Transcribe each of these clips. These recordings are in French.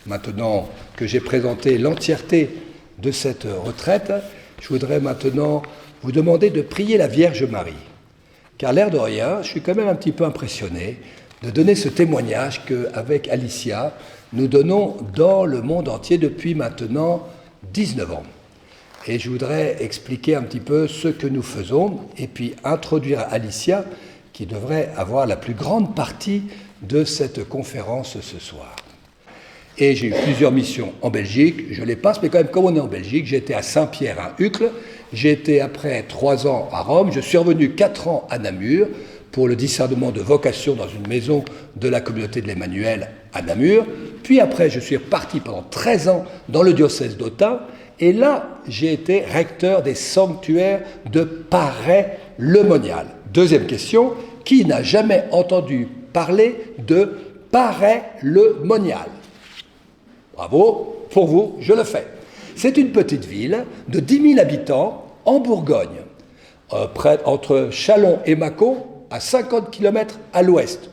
Maintenant que j'ai présenté l'entièreté de cette retraite, je voudrais maintenant vous demander de prier la Vierge Marie. Car l'air de rien, je suis quand même un petit peu impressionné de donner ce témoignage qu'avec Alicia, nous donnons dans le monde entier depuis maintenant 19 ans. Et je voudrais expliquer un petit peu ce que nous faisons et puis introduire Alicia, qui devrait avoir la plus grande partie de cette conférence ce soir. Et j'ai eu plusieurs missions en Belgique, je les passe, mais quand même, comme on est en Belgique, j'étais à Saint-Pierre à Uccle, j'ai été après 3 ans à Rome, je suis revenu 4 ans à Namur pour le discernement de vocation dans une maison de la communauté de l'Emmanuel à Namur, puis après je suis reparti pendant 13 ans dans le diocèse d'Autun, et là j'ai été recteur des sanctuaires de Paray-le-Monial. Deuxième question, qui n'a jamais entendu parler de Paray-le-Monial? Bravo, pour vous, je le fais. C'est une petite ville de 10 000 habitants en Bourgogne, entre Châlons et Mâcon, à 50 km à l'ouest.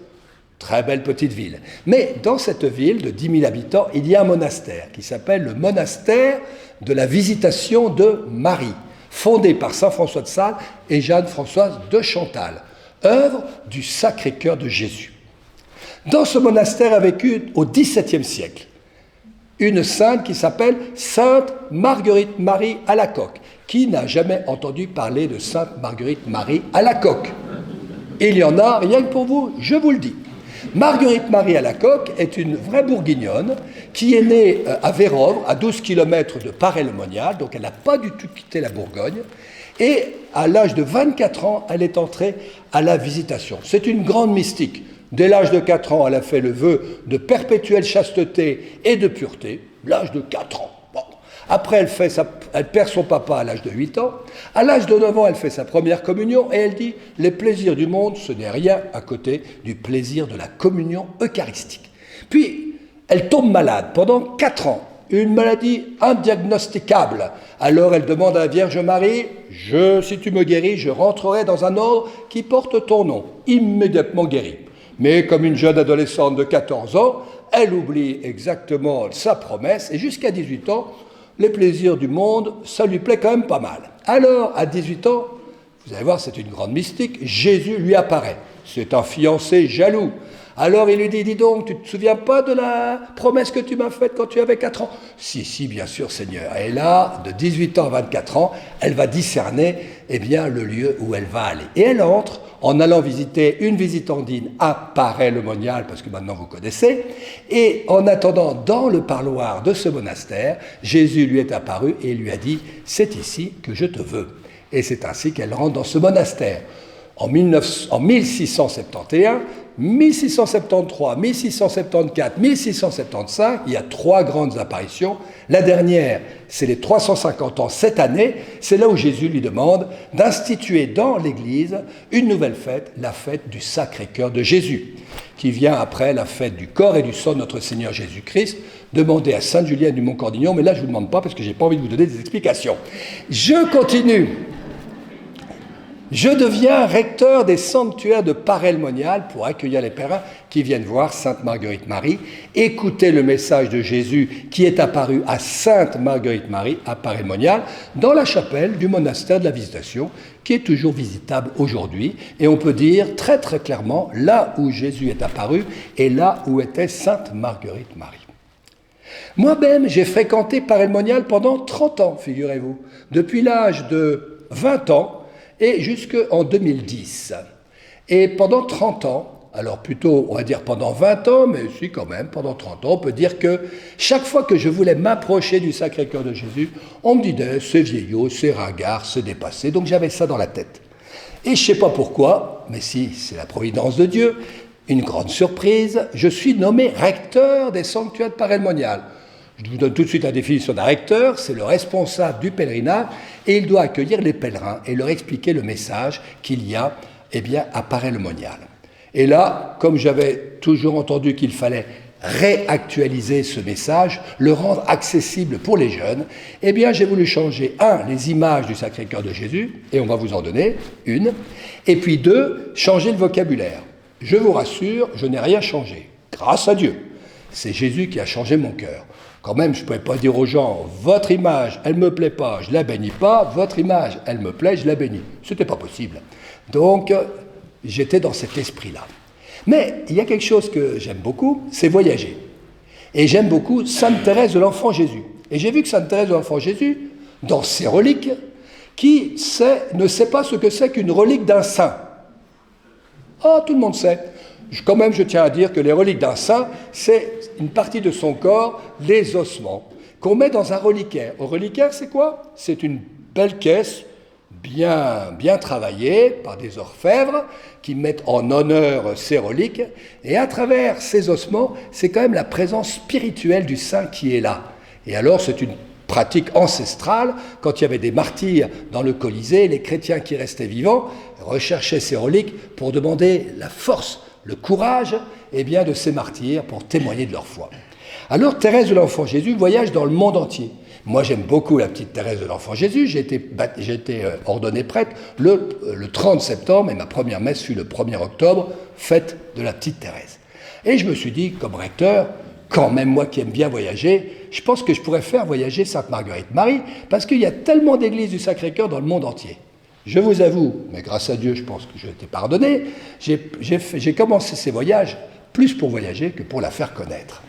Très belle petite ville. Mais dans cette ville de 10 000 habitants, il y a un monastère qui s'appelle le monastère de la Visitation de Marie, fondé par saint François de Sales et Jeanne-Françoise de Chantal, œuvre du Sacré-Cœur de Jésus. Dans ce monastère a vécu au XVIIe siècle une sainte qui s'appelle Sainte Marguerite Marie Alacoque. Qui n'a jamais entendu parler de Sainte Marguerite Marie Alacoque? Il y en a, rien que pour vous, je vous le dis. Marguerite Marie Alacoque est une vraie bourguignonne qui est née à Vérovre, à 12 km de Paray-le-Monial, donc elle n'a pas du tout quitté la Bourgogne, et à l'âge de 24 ans, elle est entrée à la Visitation. C'est une grande mystique. Dès l'âge de 4 ans, elle a fait le vœu de perpétuelle chasteté et de pureté, l'âge de 4 ans. Bon. Après, elle perd son papa à l'âge de 8 ans. À l'âge de 9 ans, elle fait sa première communion et elle dit « Les plaisirs du monde, ce n'est rien à côté du plaisir de la communion eucharistique ». Puis, elle tombe malade pendant 4 ans, une maladie indiagnosticable. Alors, elle demande à la Vierge Marie « Si tu me guéris, je rentrerai dans un ordre qui porte ton nom. » Immédiatement guérie. Mais comme une jeune adolescente de 14 ans, elle oublie exactement sa promesse et jusqu'à 18 ans, les plaisirs du monde, ça lui plaît quand même pas mal. Alors, à 18 ans, vous allez voir, c'est une grande mystique, Jésus lui apparaît. C'est un fiancé jaloux. Alors il lui dit, dis donc, tu ne te souviens pas de la promesse que tu m'as faite quand tu avais 4 ans? Si, bien sûr, Seigneur. Et là, de 18 ans à 24 ans, elle va discerner le lieu où elle va aller. Et elle entre en allant visiter une visitandine à Paray-le-Monial, parce que maintenant vous connaissez, et en attendant dans le parloir de ce monastère, Jésus lui est apparu et lui a dit, c'est ici que je te veux. Et c'est ainsi qu'elle rentre dans ce monastère. En 1671, 1673, 1674, 1675, il y a 3 grandes apparitions. La dernière, c'est les 350 ans cette année. C'est là où Jésus lui demande d'instituer dans l'Église une nouvelle fête, la fête du Sacré-Cœur de Jésus, qui vient après la fête du corps et du sang de notre Seigneur Jésus-Christ, demandée à Sainte Julienne du Mont-Cordignon. Mais là, je ne vous demande pas parce que je n'ai pas envie de vous donner des explications. Je continue. Je deviens recteur des sanctuaires de Paray-le-Monial pour accueillir les pèlerins qui viennent voir Sainte Marguerite Marie, écouter le message de Jésus qui est apparu à Sainte Marguerite Marie à Paray-le-Monial dans la chapelle du monastère de la Visitation qui est toujours visitable aujourd'hui. Et on peut dire très très clairement là où Jésus est apparu et là où était Sainte Marguerite Marie. Moi-même, j'ai fréquenté Paray-le-Monial pendant 30 ans, figurez-vous, depuis l'âge de 20 ans, et jusqu'en 2010. Et pendant 30 ans, alors plutôt, on va dire pendant 20 ans, mais si quand même, pendant 30 ans, on peut dire que chaque fois que je voulais m'approcher du Sacré-Cœur de Jésus, on me disait, c'est vieillot, c'est ringard, c'est dépassé. Donc j'avais ça dans la tête. Et je ne sais pas pourquoi, mais si, c'est la providence de Dieu, une grande surprise, je suis nommé recteur des sanctuaires de Paray-le-Monial. Je vous donne tout de suite la définition d'un recteur, c'est le responsable du pèlerinage et il doit accueillir les pèlerins et leur expliquer le message qu'il y a à Paray-le-Monial. Et là, comme j'avais toujours entendu qu'il fallait réactualiser ce message, le rendre accessible pour les jeunes, j'ai voulu changer, 1, les images du Sacré-Cœur de Jésus, et on va vous en donner une, et puis 2, changer le vocabulaire. Je vous rassure, je n'ai rien changé, grâce à Dieu. c'est Jésus qui a changé mon cœur. Quand même, je ne pouvais pas dire aux gens, votre image, elle ne me plaît pas, je ne la bénis pas, votre image, elle me plaît, je la bénis. Ce n'était pas possible. Donc, j'étais dans cet esprit-là. Mais il y a quelque chose que j'aime beaucoup, c'est voyager. Et j'aime beaucoup Sainte Thérèse de l'Enfant Jésus. Et j'ai vu que Sainte Thérèse de l'Enfant Jésus, dans ses reliques, ne sait pas ce que c'est qu'une relique d'un saint. Ah, tout le monde sait. Quand même, je tiens à dire que les reliques d'un saint, c'est une partie de son corps, les ossements, qu'on met dans un reliquaire. Un reliquaire, c'est quoi? C'est une belle caisse, bien travaillée par des orfèvres, qui mettent en honneur ces reliques. Et à travers ces ossements, c'est quand même la présence spirituelle du saint qui est là. Et alors, c'est une pratique ancestrale. Quand il y avait des martyrs dans le Colisée, les chrétiens qui restaient vivants recherchaient ces reliques pour demander la force, le courage de ces martyrs pour témoigner de leur foi. Alors Thérèse de l'Enfant Jésus voyage dans le monde entier. Moi j'aime beaucoup la petite Thérèse de l'Enfant Jésus, j'ai été ordonné prêtre le 30 septembre et ma première messe fut le 1er octobre, fête de la petite Thérèse. Et je me suis dit, comme recteur, quand même moi qui aime bien voyager, je pense que je pourrais faire voyager Sainte Marguerite Marie, parce qu'il y a tellement d'églises du Sacré-Cœur dans le monde entier. Je vous avoue, mais grâce à Dieu, je pense que j'ai été pardonné, j'ai commencé ces voyages plus pour voyager que pour la faire connaître.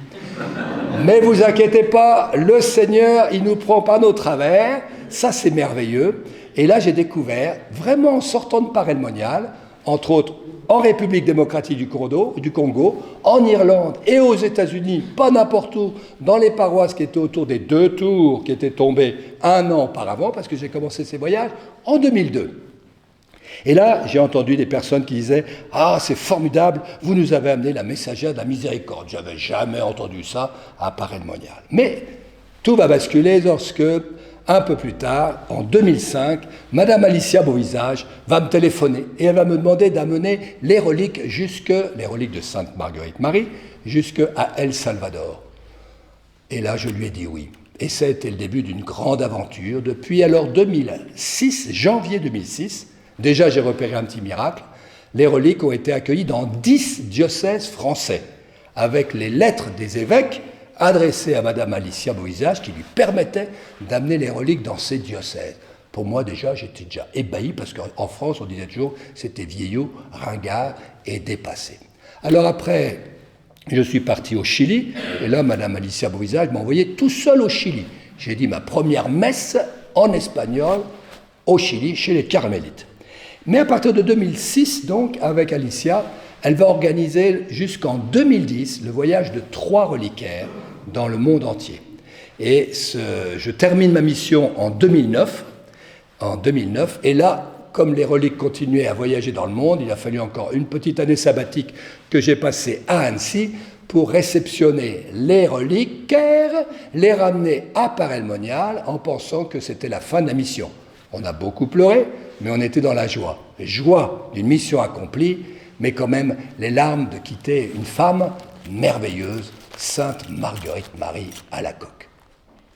Mais vous inquiétez pas, le Seigneur, il nous prend par nos travers, ça c'est merveilleux. Et là, j'ai découvert, vraiment en sortant de Paray-le-Monial, entre autres en République démocratique du Congo, en Irlande et aux États-Unis, pas n'importe où, dans les paroisses qui étaient autour des 2 tours qui étaient tombées 1 an auparavant, parce que j'ai commencé ces voyages en 2002. Et là, j'ai entendu des personnes qui disaient « Ah, c'est formidable, vous nous avez amené la messagère de la miséricorde. » Je n'avais jamais entendu ça à Paray-le-Monial. Mais tout va basculer lorsque, un peu plus tard, en 2005, Madame Alicia Beauvisage va me téléphoner et elle va me demander d'amener les reliques de Sainte Marguerite Marie, jusqu'à El Salvador. Et là, je lui ai dit oui. Et ça a été le début d'une grande aventure. Depuis alors 2006, janvier 2006, déjà j'ai repéré un petit miracle, les reliques ont été accueillies dans 10 diocèses français, avec les lettres des évêques adressées à Madame Alicia Beauvisage qui lui permettaient d'amener les reliques dans ces diocèses. Pour moi déjà, j'étais déjà ébahi parce qu'en France, on disait toujours c'était vieillot, ringard et dépassé. Alors après, je suis parti au Chili et là, Madame Alicia Beauvisage m'a envoyé tout seul au Chili. J'ai dit ma première messe en espagnol au Chili, chez les Carmélites. Mais à partir de 2006, donc, avec Alicia, elle va organiser jusqu'en 2010 le voyage de 3 reliquaires dans le monde entier. Et je termine ma mission en 2009, et là, comme les reliques continuaient à voyager dans le monde, il a fallu encore une petite année sabbatique que j'ai passée à Annecy pour réceptionner les reliquaires, les ramener à Paray-le-Monial en pensant que c'était la fin de la mission. On a beaucoup pleuré, mais on était dans la joie. Joie d'une mission accomplie, mais quand même les larmes de quitter une femme merveilleuse, Sainte Marguerite Marie Alacoque.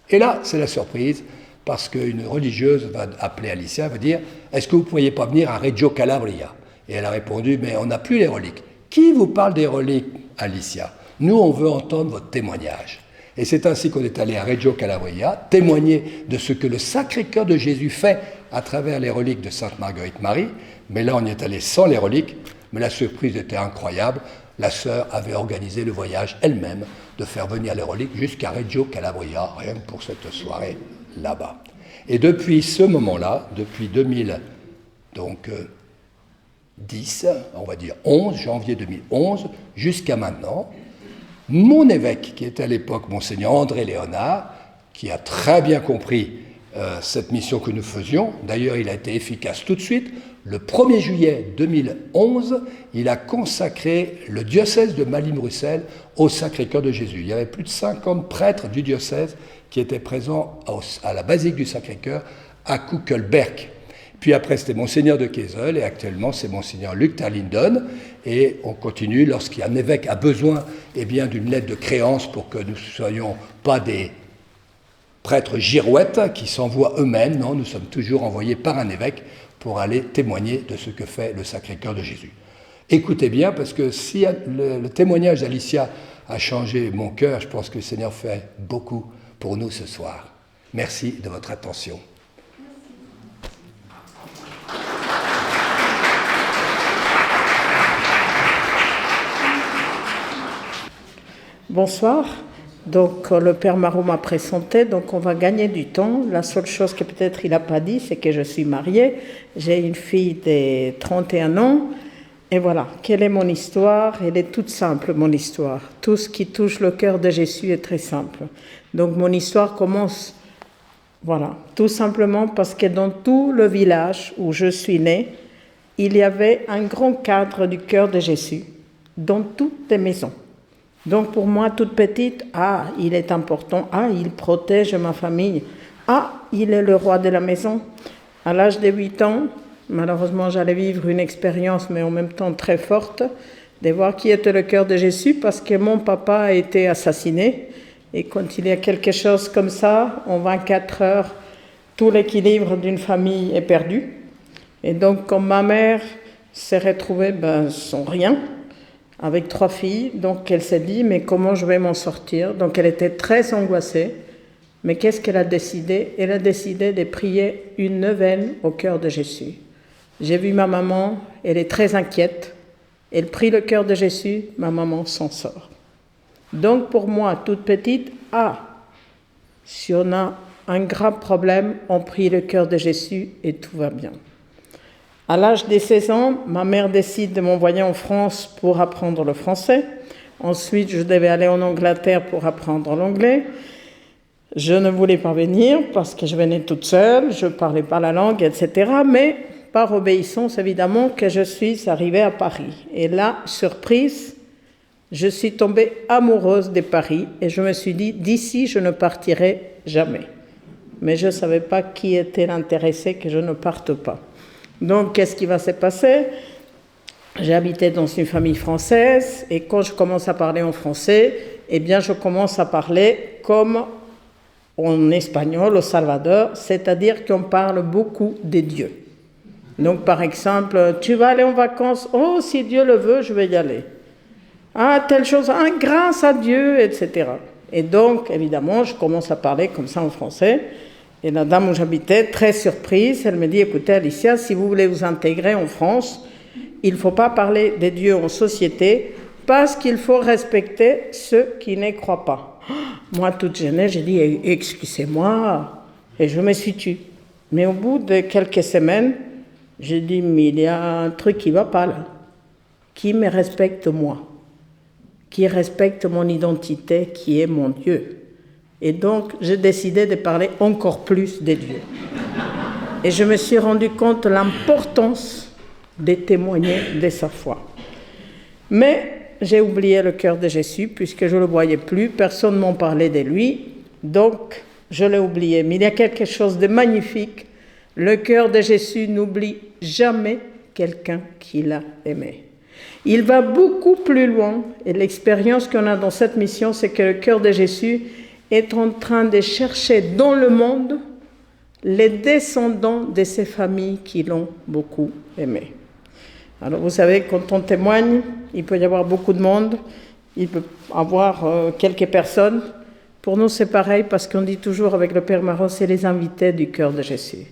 Et là, c'est la surprise, parce qu'une religieuse va appeler Alicia, va dire « Est-ce que vous ne pourriez pas venir à Reggio Calabria ?» Et elle a répondu « Mais on n'a plus les reliques. » Qui vous parle des reliques, Alicia? Nous, on veut entendre votre témoignage. Et c'est ainsi qu'on est allé à Reggio Calabria, témoigner de ce que le Sacré-Cœur de Jésus fait à travers les reliques de Sainte Marguerite Marie. Mais là, on y est allé sans les reliques, mais la surprise était incroyable. La sœur avait organisé le voyage elle-même de faire venir les reliques jusqu'à Reggio Calabria, rien que pour cette soirée là-bas. Et depuis ce moment-là, depuis 2010, on va dire 11, janvier 2011, jusqu'à maintenant, mon évêque, qui était à l'époque Monseigneur André Léonard, qui a très bien compris cette mission que nous faisions, d'ailleurs il a été efficace tout de suite, le 1er juillet 2011, il a consacré le diocèse de Malines-Bruxelles au Sacré-Cœur de Jésus. Il y avait plus de 50 prêtres du diocèse qui étaient présents à la basilique du Sacré-Cœur à Kuckelberg. Puis après, c'était Monseigneur de Kessel, et actuellement, c'est Monseigneur Luc Terlinden. Et on continue, lorsqu'un évêque a besoin d'une lettre de créance pour que nous ne soyons pas des prêtres girouettes qui s'envoient eux-mêmes. Non, nous sommes toujours envoyés par un évêque pour aller témoigner de ce que fait le Sacré-Cœur de Jésus. Écoutez bien, parce que si le témoignage d'Alicia a changé mon cœur. Je pense que le Seigneur fait beaucoup pour nous ce soir. Merci de votre attention. Bonsoir. Donc le Père Marot m'a présenté, donc on va gagner du temps. La seule chose que peut-être il n'a pas dit, c'est que je suis mariée. J'ai une fille de 31 ans. Et voilà, quelle est mon histoire? Elle est toute simple, mon histoire. Tout ce qui touche le cœur de Jésus est très simple. Donc mon histoire commence, voilà, tout simplement parce que dans tout le village où je suis née, il y avait un grand cadre du cœur de Jésus, dans toutes les maisons. Donc pour moi, toute petite, il est important, il protège ma famille, il est le roi de la maison. À l'âge de 8 ans, malheureusement, j'allais vivre une expérience, mais en même temps très forte, de voir qui était le cœur de Jésus, parce que mon papa a été assassiné. Et quand il y a quelque chose comme ça, en 24 heures, tout l'équilibre d'une famille est perdu. Et donc, comme ma mère s'est retrouvée sans rien, avec 3 filles, donc elle s'est dit, mais comment je vais m'en sortir? Donc elle était très angoissée. Mais qu'est-ce qu'elle a décidé? Elle a décidé de prier une neuvaine au cœur de Jésus. J'ai vu ma maman, elle est très inquiète. Elle prie le cœur de Jésus, ma maman s'en sort. Donc pour moi, toute petite, si on a un grave problème, on prie le cœur de Jésus et tout va bien. À l'âge de 16 ans, ma mère décide de m'envoyer en France pour apprendre le français. Ensuite, je devais aller en Angleterre pour apprendre l'anglais. Je ne voulais pas venir parce que je venais toute seule, je ne parlais pas la langue, etc. Mais par obéissance, évidemment, que je suis arrivée à Paris. Et là, surprise, je suis tombée amoureuse de Paris et je me suis dit, d'ici, je ne partirai jamais. Mais je ne savais pas qui était l'intéressé que je ne parte pas. Donc, qu'est-ce qui va se passer? J'ai habité dans une famille française et quand je commence à parler en français, je commence à parler comme en espagnol au Salvador, c'est-à-dire qu'on parle beaucoup des dieux. Donc, par exemple, tu vas aller en vacances? Oh, si Dieu le veut, je vais y aller. Telle chose, grâce à Dieu, etc. Et donc, évidemment, je commence à parler comme ça en français. Et la dame où j'habitais, très surprise, elle me dit, écoutez Alicia, si vous voulez vous intégrer en France, il ne faut pas parler des dieux en société parce qu'il faut respecter ceux qui ne croient pas. Moi, toute jeune, j'ai dit, excusez-moi, et je me suis tue. Mais au bout de quelques semaines, j'ai dit, mais il y a un truc qui ne va pas là. Qui me respecte moi? Qui respecte mon identité, qui est mon Dieu? Et donc, j'ai décidé de parler encore plus des dieux. Et je me suis rendu compte de l'importance de témoigner de sa foi. Mais j'ai oublié le cœur de Jésus, puisque je ne le voyais plus, personne ne m'en parlait de lui, donc je l'ai oublié. Mais il y a quelque chose de magnifique. Le cœur de Jésus n'oublie jamais quelqu'un qu'il a aimé. Il va beaucoup plus loin, et l'expérience qu'on a dans cette mission, c'est que le cœur de Jésus est en train de chercher dans le monde les descendants de ces familles qui l'ont beaucoup aimé. Alors vous savez, quand on témoigne, il peut y avoir beaucoup de monde, il peut y avoir quelques personnes. Pour nous, c'est pareil parce qu'on dit toujours avec le Père Marot, c'est les invités du cœur de Jésus.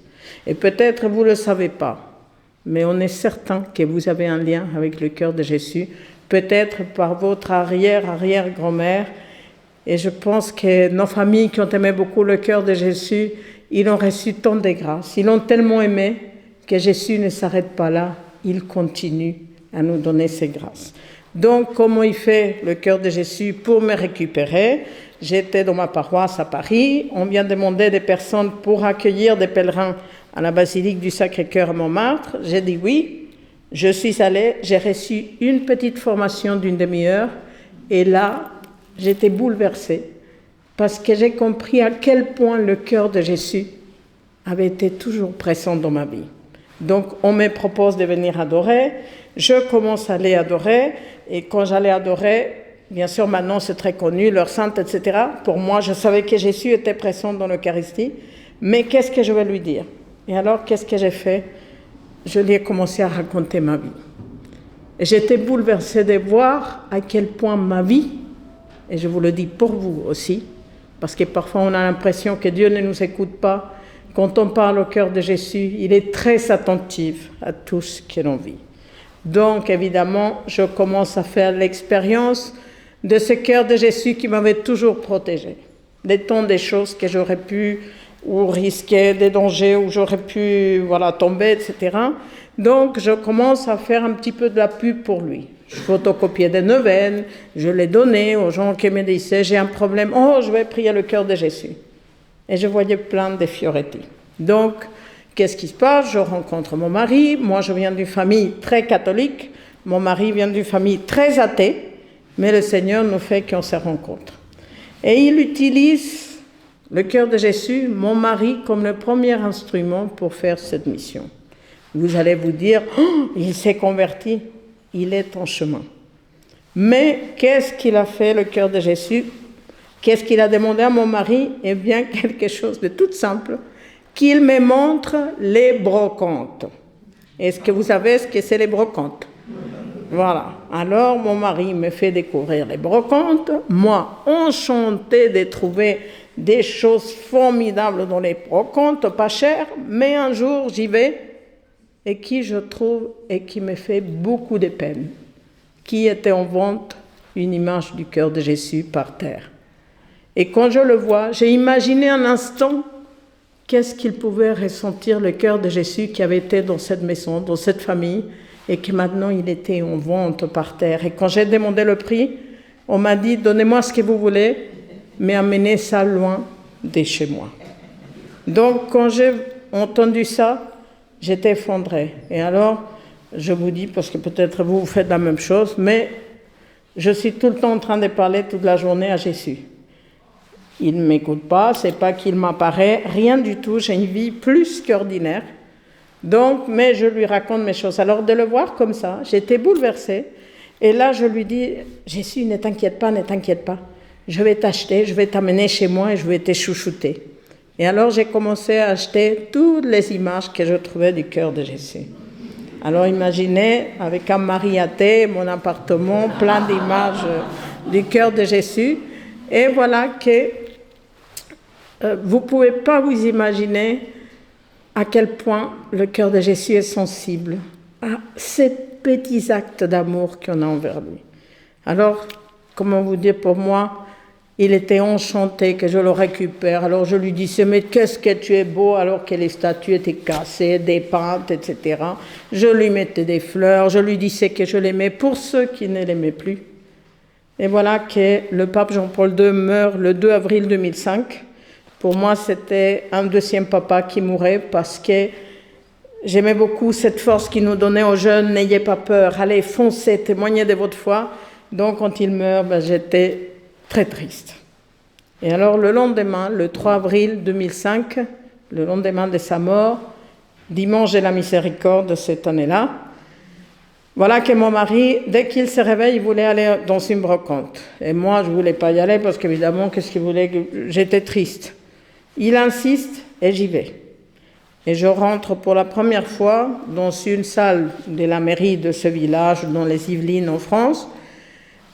Et peut-être vous ne le savez pas, mais on est certain que vous avez un lien avec le cœur de Jésus, peut-être par votre arrière-grand-mère. Et je pense que nos familles qui ont aimé beaucoup le cœur de Jésus, ils ont reçu tant de grâces. Ils l'ont tellement aimé que Jésus ne s'arrête pas là. Il continue à nous donner ses grâces. Donc, comment il fait le cœur de Jésus pour me récupérer? J'étais dans ma paroisse à Paris. On vient demander des personnes pour accueillir des pèlerins à la basilique du Sacré-Cœur à Montmartre. J'ai dit oui. Je suis allée. J'ai reçu une petite formation d'une demi-heure. Et là, j'étais bouleversée parce que j'ai compris à quel point le cœur de Jésus avait été toujours présent dans ma vie. Donc, on me propose de venir adorer. Je commence à aller adorer. Et quand j'allais adorer, bien sûr, maintenant c'est très connu, l'heure sainte, etc. Pour moi, je savais que Jésus était présent dans l'Eucharistie. Mais qu'est-ce que je vais lui dire? Et alors, qu'est-ce que j'ai fait? Je lui ai commencé à raconter ma vie. Et j'étais bouleversée de voir à quel point ma vie et je vous le dis pour vous aussi, parce que parfois on a l'impression que Dieu ne nous écoute pas. Quand on parle au cœur de Jésus, il est très attentif à tout ce que l'on vit. Donc évidemment, je commence à faire l'expérience de ce cœur de Jésus qui m'avait toujours protégée. Des temps des choses que j'aurais pu ou risquer, des dangers où j'aurais pu tomber, etc. Donc je commence à faire un petit peu de la pub pour lui. Je photocopiais des neuvaines, je les donnais aux gens qui me disaient « j'ai un problème, oh je vais prier le cœur de Jésus ». Et je voyais plein de Fioretti. Donc, qu'est-ce qui se passe? Je rencontre mon mari. Moi, je viens d'une famille très catholique. Mon mari vient d'une famille très athée. Mais le Seigneur nous fait qu'on se rencontre. Et il utilise le cœur de Jésus, mon mari, comme le premier instrument pour faire cette mission. Vous allez vous dire, oh, il s'est converti. Il est en chemin. Mais qu'est-ce qu'il a fait, le cœur de Jésus? Qu'est-ce qu'il a demandé à mon mari? Eh bien, quelque chose de tout simple, qu'il me montre les brocantes. Est-ce que vous savez ce que c'est les brocantes? Voilà. Alors, mon mari me fait découvrir les brocantes. Moi, enchantée de trouver des choses formidables dans les brocantes, pas chères, mais un jour, j'y vais, et qui je trouve, et qui me fait beaucoup de peine, qui était en vente une image du cœur de Jésus par terre. Et quand je le vois, j'ai imaginé un instant qu'est-ce qu'il pouvait ressentir le cœur de Jésus qui avait été dans cette maison, dans cette famille, et que maintenant il était en vente par terre. Et quand j'ai demandé le prix, on m'a dit « Donnez-moi ce que vous voulez, mais amenez ça loin de chez moi. » Donc quand j'ai entendu ça, j'étais effondrée. Et alors, je vous dis, parce que peut-être vous faites la même chose, mais je suis tout le temps en train de parler toute la journée à Jésus. Il ne m'écoute pas, c'est pas qu'il m'apparaît, rien du tout, j'ai une vie plus qu'ordinaire. Donc, mais je lui raconte mes choses. Alors de le voir comme ça, j'étais bouleversée. Et là, je lui dis, Jésus, ne t'inquiète pas, je vais t'acheter, je vais t'amener chez moi et je vais te chouchouter. Et alors j'ai commencé à acheter toutes les images que je trouvais du cœur de Jésus. Alors imaginez, avec un mari athée, mon appartement, plein d'images du cœur de Jésus. Et voilà que vous ne pouvez pas vous imaginer à quel point le cœur de Jésus est sensible à ces petits actes d'amour qu'on a envers lui. Alors, comment vous dire, pour moi, il était enchanté que je le récupère. Alors je lui disais, mais qu'est-ce que tu es beau, alors que les statues étaient cassées, dépeintes, etc. Je lui mettais des fleurs, je lui disais que je l'aimais pour ceux qui ne l'aimaient plus. Et voilà que le pape Jean-Paul II meurt le 2 avril 2005. Pour moi, c'était un deuxième papa qui mourait parce que j'aimais beaucoup cette force qu'il nous donnait aux jeunes. N'ayez pas peur, allez, foncez, témoignez de votre foi. Donc, quand il meurt, j'étais très triste. Et alors, le lendemain, le 3 avril 2005, le lendemain de sa mort, dimanche de la miséricorde de cette année-là, voilà que mon mari, dès qu'il se réveille, il voulait aller dans une brocante. Et moi, je ne voulais pas y aller parce qu'évidemment, qu'est-ce qu'il voulait? J'étais triste. Il insiste et j'y vais. Et je rentre pour la première fois dans une salle de la mairie de ce village, dans les Yvelines en France,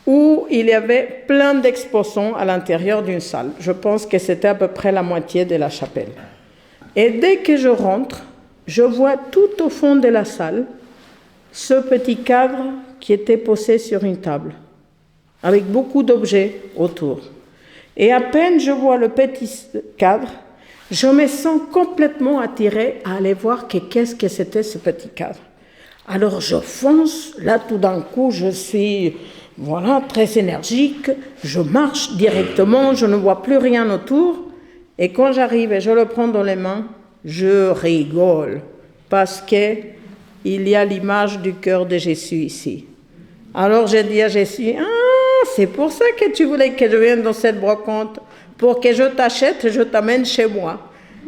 où il y avait plein d'exposants à l'intérieur d'une salle. Je pense que c'était à peu près la moitié de la chapelle. Et dès que je rentre, je vois tout au fond de la salle ce petit cadre qui était posé sur une table, avec beaucoup d'objets autour. Et à peine je vois le petit cadre, je me sens complètement attirée à aller voir qu'est-ce que c'était ce petit cadre. Alors je fonce, là tout d'un coup je suis très énergique, je marche directement, je ne vois plus rien autour, et quand j'arrive et je le prends dans les mains, je rigole, parce que il y a l'image du cœur de Jésus ici. Alors j'ai dit à Jésus, c'est pour ça que tu voulais que je vienne dans cette brocante, pour que je t'achète et je t'amène chez moi.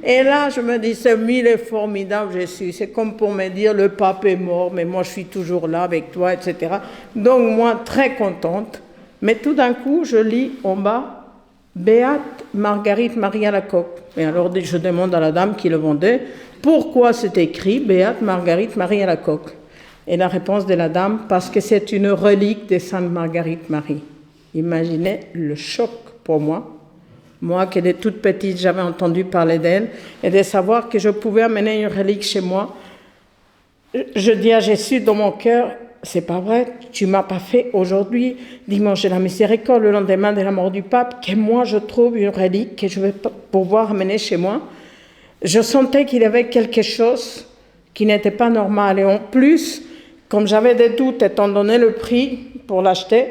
Et là, je me dis, il est formidable, Jésus. C'est comme pour me dire, le pape est mort, mais moi je suis toujours là avec toi, etc. Donc moi, très contente. Mais tout d'un coup, je lis en bas, Béate Marguerite Marie Alacoque. Et alors je demande à la dame qui le vendait, pourquoi c'est écrit Béate Marguerite Marie Alacoque? Et la réponse de la dame, parce que c'est une relique de Sainte Marguerite Marie. Imaginez le choc pour moi. Moi, qui de toute petite, j'avais entendu parler d'elle, et de savoir que je pouvais amener une relique chez moi. Je dis à Jésus dans mon cœur, c'est pas vrai, tu m'as pas fait aujourd'hui, dimanche de la miséricorde, le lendemain de la mort du pape, que moi je trouve une relique que je vais pouvoir amener chez moi. Je sentais qu'il y avait quelque chose qui n'était pas normal. Et en plus, comme j'avais des doutes étant donné le prix pour l'acheter,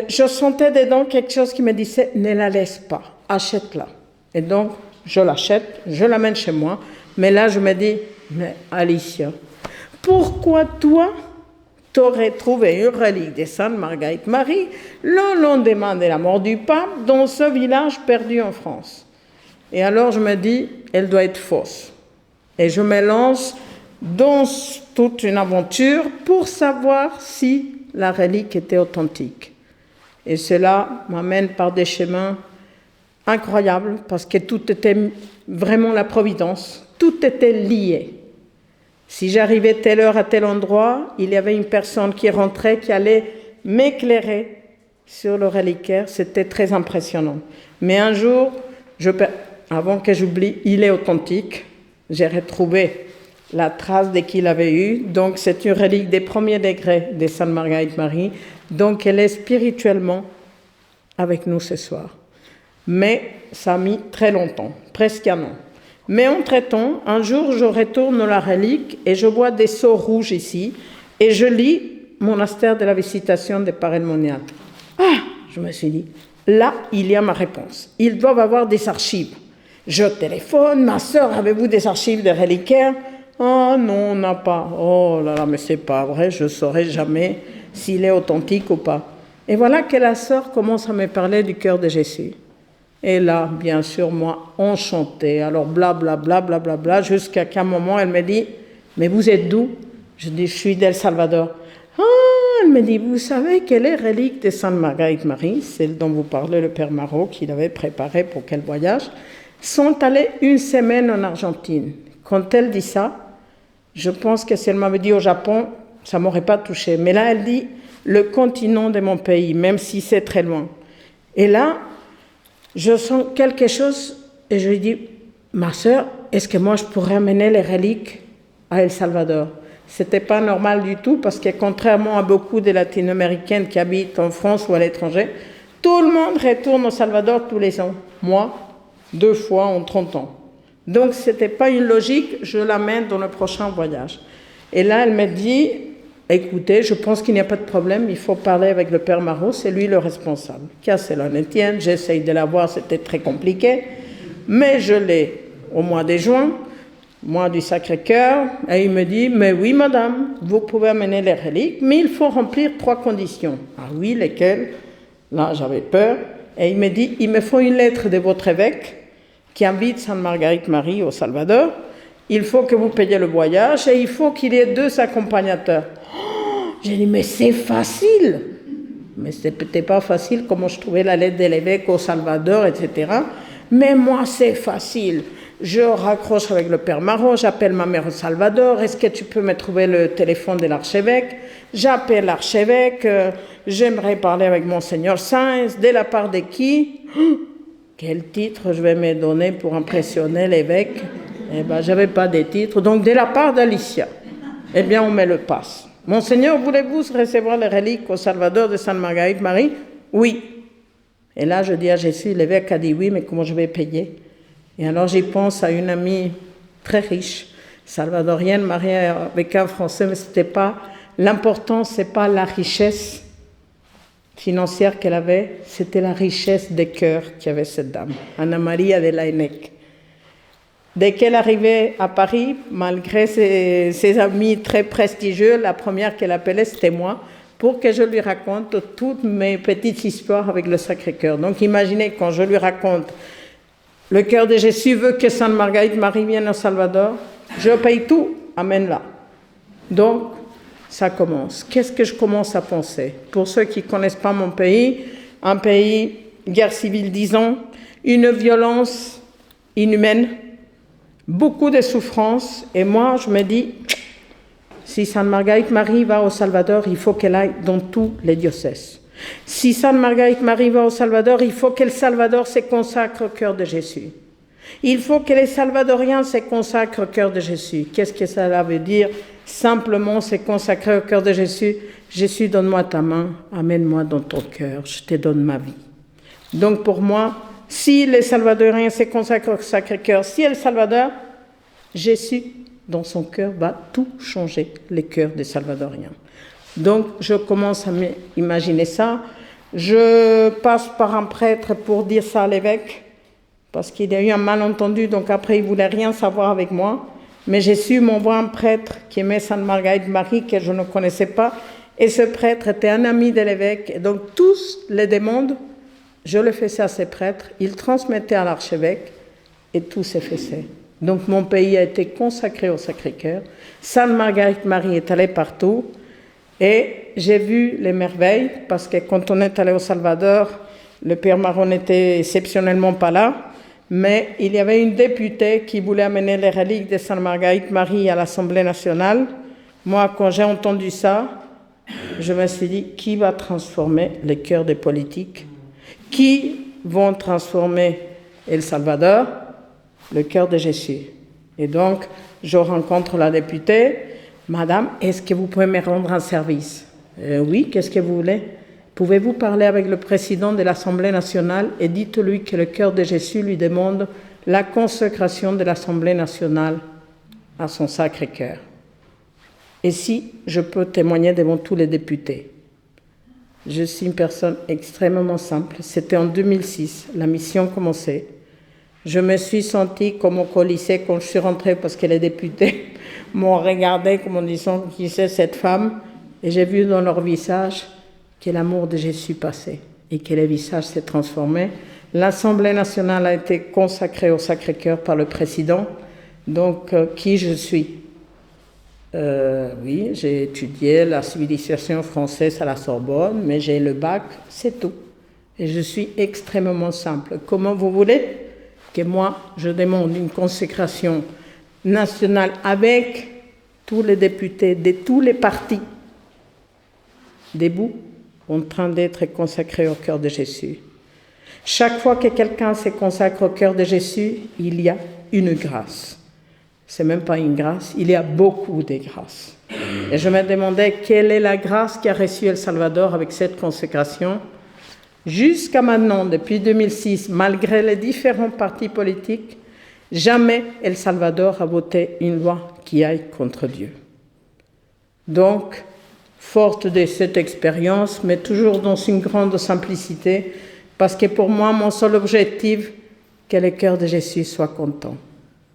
je sentais dedans quelque chose qui me disait, ne la laisse pas, achète-la. Et donc, je l'achète, je l'amène chez moi. Mais là, je me dis, mais Alicia, pourquoi toi, t'aurais trouvé une relique de Sainte Marguerite Marie le lendemain de la mort du pape dans ce village perdu en France? Et alors, je me dis, elle doit être fausse. Et je me lance dans toute une aventure pour savoir si la relique était authentique. Et cela m'amène par des chemins incroyables parce que tout était vraiment la providence, tout était lié. Si j'arrivais telle heure à tel endroit, il y avait une personne qui rentrait, qui allait m'éclairer sur le reliquaire, c'était très impressionnant. Mais un jour, avant que j'oublie, il est authentique, j'ai retrouvé la trace de qui il avait eu. Donc, c'est une relique des premiers degrés de Sainte Marguerite Marie. Donc, elle est spirituellement avec nous ce soir. Mais ça a mis très longtemps, presque un an. Mais entre-temps, un jour, je retourne la relique et je vois des sceaux rouges ici et je lis Monastère de la Visitation des Parelmoniales. Ah, je me suis dit, là, il y a ma réponse. Ils doivent avoir des archives. Je téléphone, ma sœur, avez-vous des archives de reliquaires? Ah non, on n'a pas. Oh là là, mais c'est pas vrai, je ne saurai jamais s'il est authentique ou pas. Et voilà que la sœur commence à me parler du cœur de Jésus. Et là, bien sûr, moi, enchantée, alors blablabla, blablabla, jusqu'à qu'à un moment, elle me dit, mais vous êtes d'où? Je dis, je suis d'El Salvador. Ah, elle me dit, vous savez quelle est relique de Sainte Marguerite Marie, celle dont vous parlez, le Père Marot, qu'il avait préparé pour quel voyage, sont allés une semaine en Argentine. Quand elle dit ça, je pense que si elle m'avait dit au Japon, ça ne m'aurait pas touché. Mais là, elle dit le continent de mon pays, même si c'est très loin. Et là, je sens quelque chose et je lui dis, ma sœur, est-ce que moi je pourrais amener les reliques à El Salvador? Ce n'était pas normal du tout parce que contrairement à beaucoup de latino-américaines qui habitent en France ou à l'étranger, tout le monde retourne au Salvador tous les ans. Moi, 2 fois en 30 ans. Donc, ce n'était pas une logique, je l'amène dans le prochain voyage. Et là, elle me dit, écoutez, je pense qu'il n'y a pas de problème, il faut parler avec le Père Marot, c'est lui le responsable. Qu'à cela ne tienne, j'essaye de la voir, c'était très compliqué, mais je l'ai au mois de juin, mois du Sacré-Cœur, et il me dit, mais oui madame, vous pouvez amener les reliques, mais il faut remplir 3 conditions. Ah oui, lesquelles? Là, j'avais peur, et il me dit, il me faut une lettre de votre évêque, qui invite Sainte Marguerite Marie au Salvador, il faut que vous payiez le voyage et il faut qu'il y ait 2 accompagnateurs. Oh, j'ai dit, mais c'est facile. Mais ce n'était pas facile, comment je trouvais la lettre de l'évêque au Salvador, etc. Mais moi, c'est facile. Je raccroche avec le Père Marot, j'appelle ma mère au Salvador, est-ce que tu peux me trouver le téléphone de l'archevêque? J'appelle l'archevêque, j'aimerais parler avec Monseigneur Sáenz, de la part de qui? Quel titre je vais me donner pour impressionner l'évêque? Eh bien, je n'avais pas de titre. Donc, de la part d'Alicia, eh bien, on me le passe. Monseigneur, voulez-vous recevoir les reliques au Salvador de Sainte Marguerite Marie? Oui. Et là, je dis à Jésus, l'évêque a dit oui, mais comment je vais payer? Et alors, j'y pense à une amie très riche, salvadorienne, mariée avec un Français, mais c'était pas... L'important, ce n'est pas la richesse financière qu'elle avait, c'était la richesse des cœurs qu'avait cette dame, Anna Maria de Laennec. Dès qu'elle arrivait à Paris, malgré ses amis très prestigieux, la première qu'elle appelait, c'était moi, pour que je lui raconte toutes mes petites histoires avec le Sacré-Cœur. Donc imaginez, quand je lui raconte, le cœur de Jésus veut que Sainte Marguerite Marie vienne au Salvador, je paye tout, amène-la. Donc, ça commence. Qu'est-ce que je commence à penser? Pour ceux qui ne connaissent pas mon pays, un pays, guerre civile 10 ans, une violence inhumaine, beaucoup de souffrances, et moi je me dis, si Sainte Marguerite Marie va au Salvador, il faut qu'elle aille dans tous les diocèses. Si Sainte Marguerite Marie va au Salvador, il faut que le Salvador se consacre au cœur de Jésus. Il faut que les Salvadoriens se consacrent au cœur de Jésus. Qu'est-ce que cela veut dire? Simplement se consacrer au cœur de Jésus. Jésus, donne-moi ta main, amène-moi dans ton cœur, je te donne ma vie. Donc pour moi, si les Salvadoriens se consacrent au Sacré-Cœur, si El Salvador, Jésus, dans son cœur, va tout changer, les cœurs des Salvadoriens. Donc je commence à m'imaginer ça. Je passe par un prêtre pour dire ça à l'évêque, parce qu'il y a eu un malentendu, donc après il ne voulait rien savoir avec moi. Mais Jésus m'envoie un prêtre qui aimait Sainte Marguerite Marie, que je ne connaissais pas, et ce prêtre était un ami de l'évêque. Et donc tous les demandes, je le faisais à ces prêtres, ils transmettaient à l'archevêque, et tout s'est fait. Donc mon pays a été consacré au Sacré-Cœur. Sainte Marguerite Marie est allée partout, et j'ai vu les merveilles, parce que quand on est allé au Salvador, le Père Marron n'était exceptionnellement pas là, mais il y avait une députée qui voulait amener les reliques de Sainte Marguerite Marie à l'Assemblée nationale. Moi, quand j'ai entendu ça, je me suis dit, qui va transformer les cœurs des politiques? Qui vont transformer El Salvador? Le cœur de Jésus. Et donc, je rencontre la députée. Madame, est-ce que vous pouvez me rendre un service? Oui, qu'est-ce que vous voulez? Pouvez-vous parler avec le président de l'Assemblée nationale et dites-lui que le cœur de Jésus lui demande la consécration de l'Assemblée nationale à son Sacré-Cœur. Et si je peux témoigner devant tous les députés, je suis une personne extrêmement simple. C'était en 2006, la mission commençait. Je me suis sentie comme au Colisée quand je suis rentrée parce que les députés m'ont regardé comme en disant qui c'est cette femme, et j'ai vu dans leur visage que l'amour de Jésus passait et que les visages s'est transformé. L'Assemblée nationale a été consacrée au Sacré-Cœur par le président. Donc, qui je suis? Oui, j'ai étudié la civilisation française à la Sorbonne, mais j'ai le bac, c'est tout. Et je suis extrêmement simple. Comment vous voulez que moi, je demande une consécration nationale avec tous les députés de tous les partis debout, en train d'être consacrés au cœur de Jésus. Chaque fois que quelqu'un se consacre au cœur de Jésus, il y a une grâce. C'est même pas une grâce, il y a beaucoup de grâces. Et je me demandais quelle est la grâce qu'a reçue El Salvador avec cette consécration. Jusqu'à maintenant, depuis 2006, malgré les différents partis politiques, jamais El Salvador a voté une loi qui aille contre Dieu. Donc, forte de cette expérience, mais toujours dans une grande simplicité, parce que pour moi, mon seul objectif, que le cœur de Jésus soit content,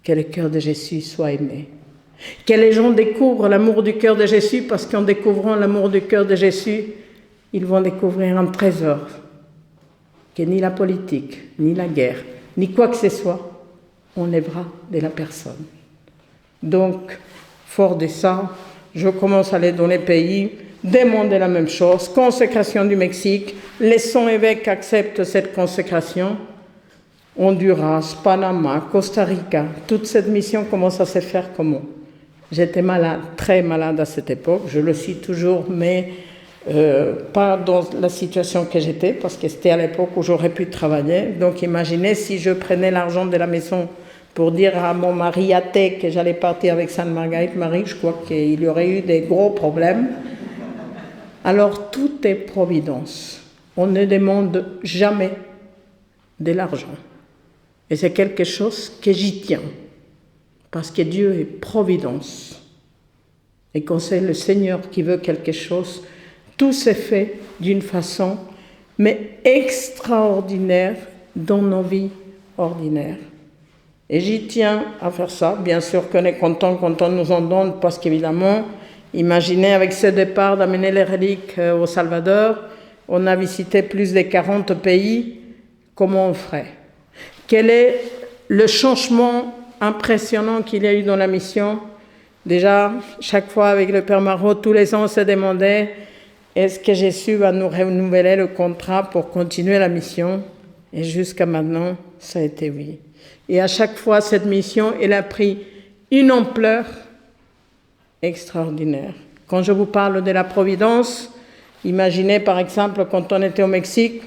que le cœur de Jésus soit aimé, que les gens découvrent l'amour du cœur de Jésus, parce qu'en découvrant l'amour du cœur de Jésus, ils vont découvrir un trésor, que ni la politique, ni la guerre, ni quoi que ce soit, enlèvera de la personne. Donc, fort de ça, je commence à aller dans les pays, demander la même chose, consécration du Mexique, les 100 évêques acceptent cette consécration, Honduras, Panama, Costa Rica, toute cette mission commence à se faire comment? J'étais malade, très malade à cette époque, je le suis toujours, mais pas dans la situation que j'étais, parce que c'était à l'époque où j'aurais pu travailler. Donc imaginez si je prenais l'argent de la maison pour dire à mon mari athée que j'allais partir avec Sainte Marguerite Marie, je crois qu'il y aurait eu des gros problèmes. Alors tout est providence. On ne demande jamais de l'argent. Et c'est quelque chose que j'y tiens, parce que Dieu est providence. Et quand c'est le Seigneur qui veut quelque chose, tout s'est fait d'une façon, mais extraordinaire dans nos vies ordinaires. Et j'y tiens à faire ça. Bien sûr qu'on est content quand on nous en donne, parce qu'évidemment, imaginez avec ce départ d'amener les reliques au Salvador, on a visité plus de 40 pays, comment on ferait? Quel est le changement impressionnant qu'il y a eu dans la mission? Déjà, chaque fois avec le Père Marot, tous les ans on se demandait, est-ce que Jésus va nous renouveler le contrat pour continuer la mission? Et jusqu'à maintenant, ça a été oui. Et à chaque fois, cette mission, elle a pris une ampleur extraordinaire. Quand je vous parle de la providence, Imaginez par exemple quand on était au Mexique,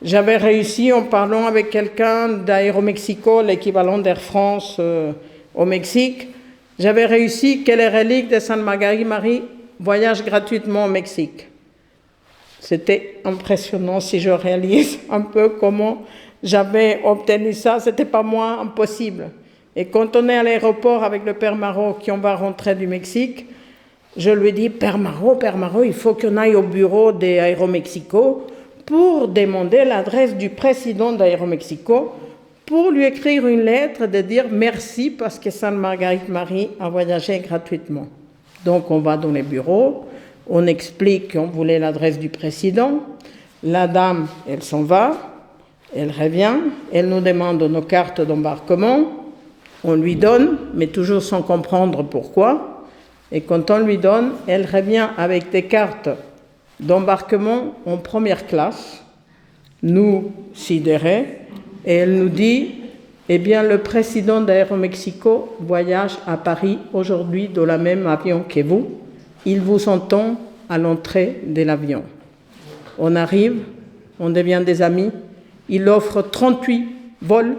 j'avais réussi en parlant avec quelqu'un d'Aéromexico, l'équivalent d'Air France au Mexique, j'avais réussi que les reliques de Sainte Marguerite Marie voyagent gratuitement au Mexique. C'était impressionnant si je réalise un peu comment j'avais obtenu ça, c'était pas moi, impossible. Et quand on est à l'aéroport avec le Père Marot qui on va rentrer du Mexique, je lui dis, Père Marot, il faut qu'on aille au bureau d'Aéromexico pour demander l'adresse du président d'Aéromexico, pour lui écrire une lettre de dire merci parce que Sainte Marguerite Marie a voyagé gratuitement. Donc on va dans les bureaux, on explique qu'on voulait l'adresse du président, la dame, elle s'en va, elle revient, elle nous demande nos cartes d'embarquement, on lui donne, mais toujours sans comprendre pourquoi, et quand on lui donne, elle revient avec des cartes d'embarquement en première classe, nous sidérés, et elle nous dit, eh bien le président d'Aéromexico voyage à Paris aujourd'hui dans le même avion que vous, il vous entend à l'entrée de l'avion. On arrive, on devient des amis, il offre 38 vols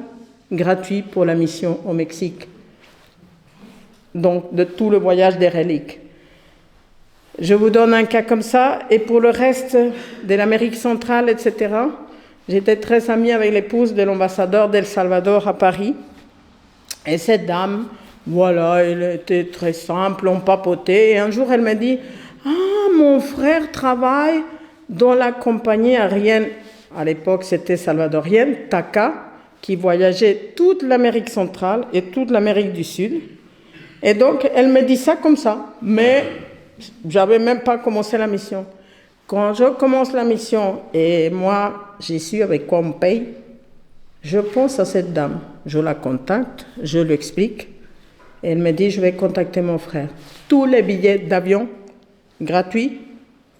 gratuits pour la mission au Mexique, donc de tout le voyage des reliques. Je vous donne un cas comme ça, et pour le reste de l'Amérique centrale, etc., j'étais très amie avec l'épouse de l'ambassadeur d'El Salvador à Paris, et cette dame, voilà, elle était très simple, on papotait, et un jour elle me dit « Ah, mon frère travaille dans la compagnie aérienne, à l'époque c'était salvadorienne, TACA, qui voyageait toute l'Amérique centrale et toute l'Amérique du Sud. Et donc elle me dit ça comme ça, mais j'avais même pas commencé la mission. Quand je commence la mission et moi j'y suis avec quoi on me paye, je pense à cette dame, je la contacte, je lui explique, et elle me dit je vais contacter mon frère. Tous les billets d'avion gratuits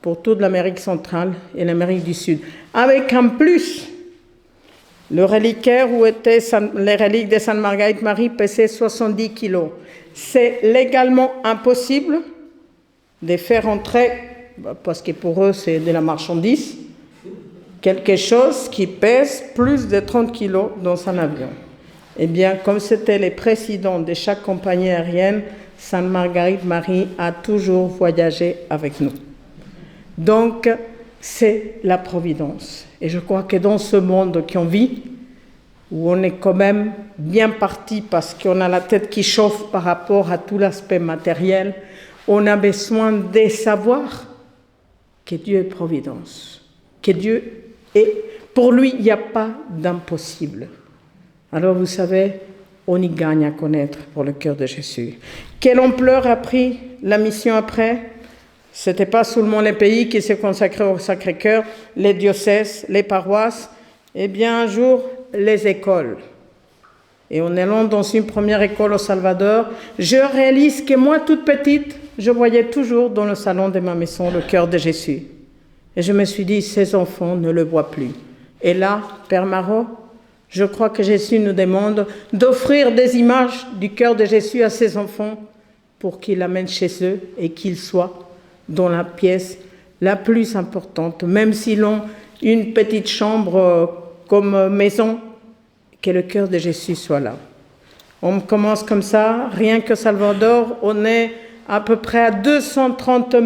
pour toute l'Amérique centrale et l'Amérique du Sud, avec en plus le reliquaire où étaient les reliques de Sainte Marguerite Marie pesaient 70 kilos. C'est légalement impossible de faire entrer, parce que pour eux c'est de la marchandise, quelque chose qui pèse plus de 30 kilos dans un avion. Eh bien, comme c'était les présidents de chaque compagnie aérienne, Sainte Marguerite Marie a toujours voyagé avec nous. Donc, c'est la providence. Et je crois que dans ce monde qu'on vit, où on est quand même bien parti parce qu'on a la tête qui chauffe par rapport à tout l'aspect matériel, on a besoin de savoir que Dieu est providence, que Dieu est... Pour lui, il n'y a pas d'impossible. Alors vous savez, on y gagne à connaître pour le cœur de Jésus. Quelle ampleur a pris la mission après? Ce n'était pas seulement les pays qui se consacraient au Sacré-Cœur, les diocèses, les paroisses, eh bien un jour, les écoles. Et en allant dans une première école au Salvador, je réalise que moi, toute petite, je voyais toujours dans le salon de ma maison le cœur de Jésus. Et je me suis dit, ces enfants ne le voient plus. Et là, Père Marot, je crois que Jésus nous demande d'offrir des images du cœur de Jésus à ses enfants pour qu'ils l'amènent chez eux et qu'ils soient dans la pièce la plus importante, même s'ils ont une petite chambre comme maison, que le cœur de Jésus soit là. On commence comme ça, rien que Salvador, on est à peu près à 230 000